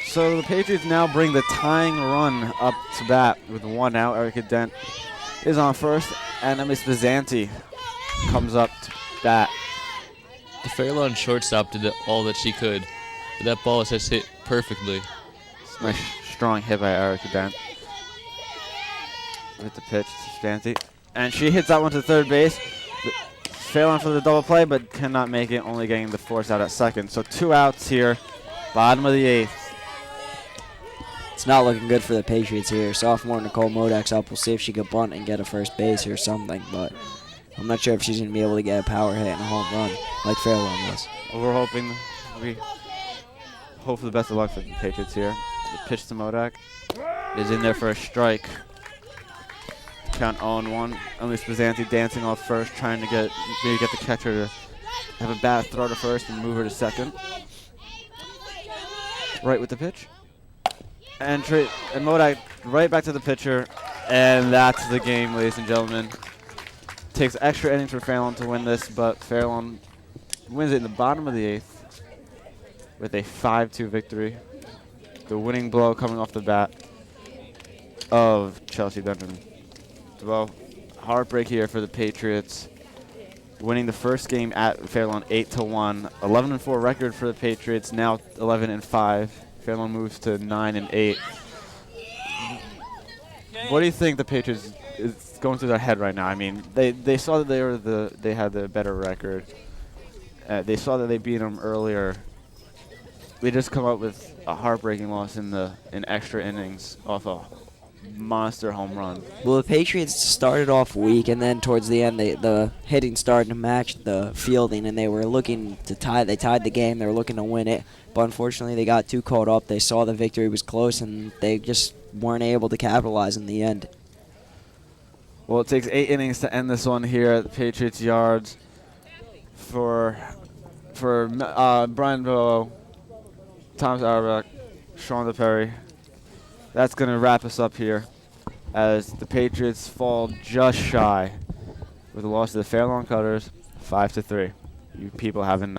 So the Patriots now bring the tying run up to bat with 1 out. Erica Dent is on first, and Miss Bizanti comes up to bat. The Fairlawn shortstop did all that she could, but that ball is just hit perfectly. Nice strong hit by Erica Dent. With the pitch to Bizanti. And she hits that one to third base. Fairlawn for the double play, but cannot make it, only getting the force out at second. So 2 outs here, bottom of the 8th. It's not looking good for the Patriots here. Sophomore Nicole Modak's up. We'll see if she can bunt and get a first base or something, but I'm not sure if she's going to be able to get a power hit and a home run like Fairlawn was. Well, we're hoping, we hope for the best of luck for the Patriots here. The pitch to Modak is in there for a strike. Count 0-1. Elise Bizanti dancing off first, trying to maybe get the catcher to have a bad throw to first and move her to second. Right with the pitch. And Modak right back to the pitcher, and that's the game, ladies and gentlemen. Takes extra innings for Fairlawn to win this, but Fairlawn wins it in the bottom of the 8th with a 5-2 victory. The winning blow coming off the bat of Chelsea Benjamin. Dubow, heartbreak here for the Patriots. Winning the first game at Fairlawn 8-1. 11-4 record for the Patriots. Now 11-5. Fairlawn moves to 9-8. What do you think the Patriots is going through their head right now? I mean, they saw that they had the better record. They saw that they beat them earlier. We just come up with a heartbreaking loss in extra innings off a monster home run. Well, the Patriots started off weak, and then towards the end, the hitting started to match the fielding, and they were looking to tie. They tied the game. They were looking to win it, but unfortunately, they got too caught up. They saw the victory was close, and they just weren't able to capitalize in the end. Well, it takes 8 innings to end this one here at the Patriots Yards. For Brian Dubow, Thomas Auerbach, Sean DiPeri. That's going to wrap us up here as the Patriots fall just shy with a loss to the Fairlawn Cutters, 5-3. You people have a night.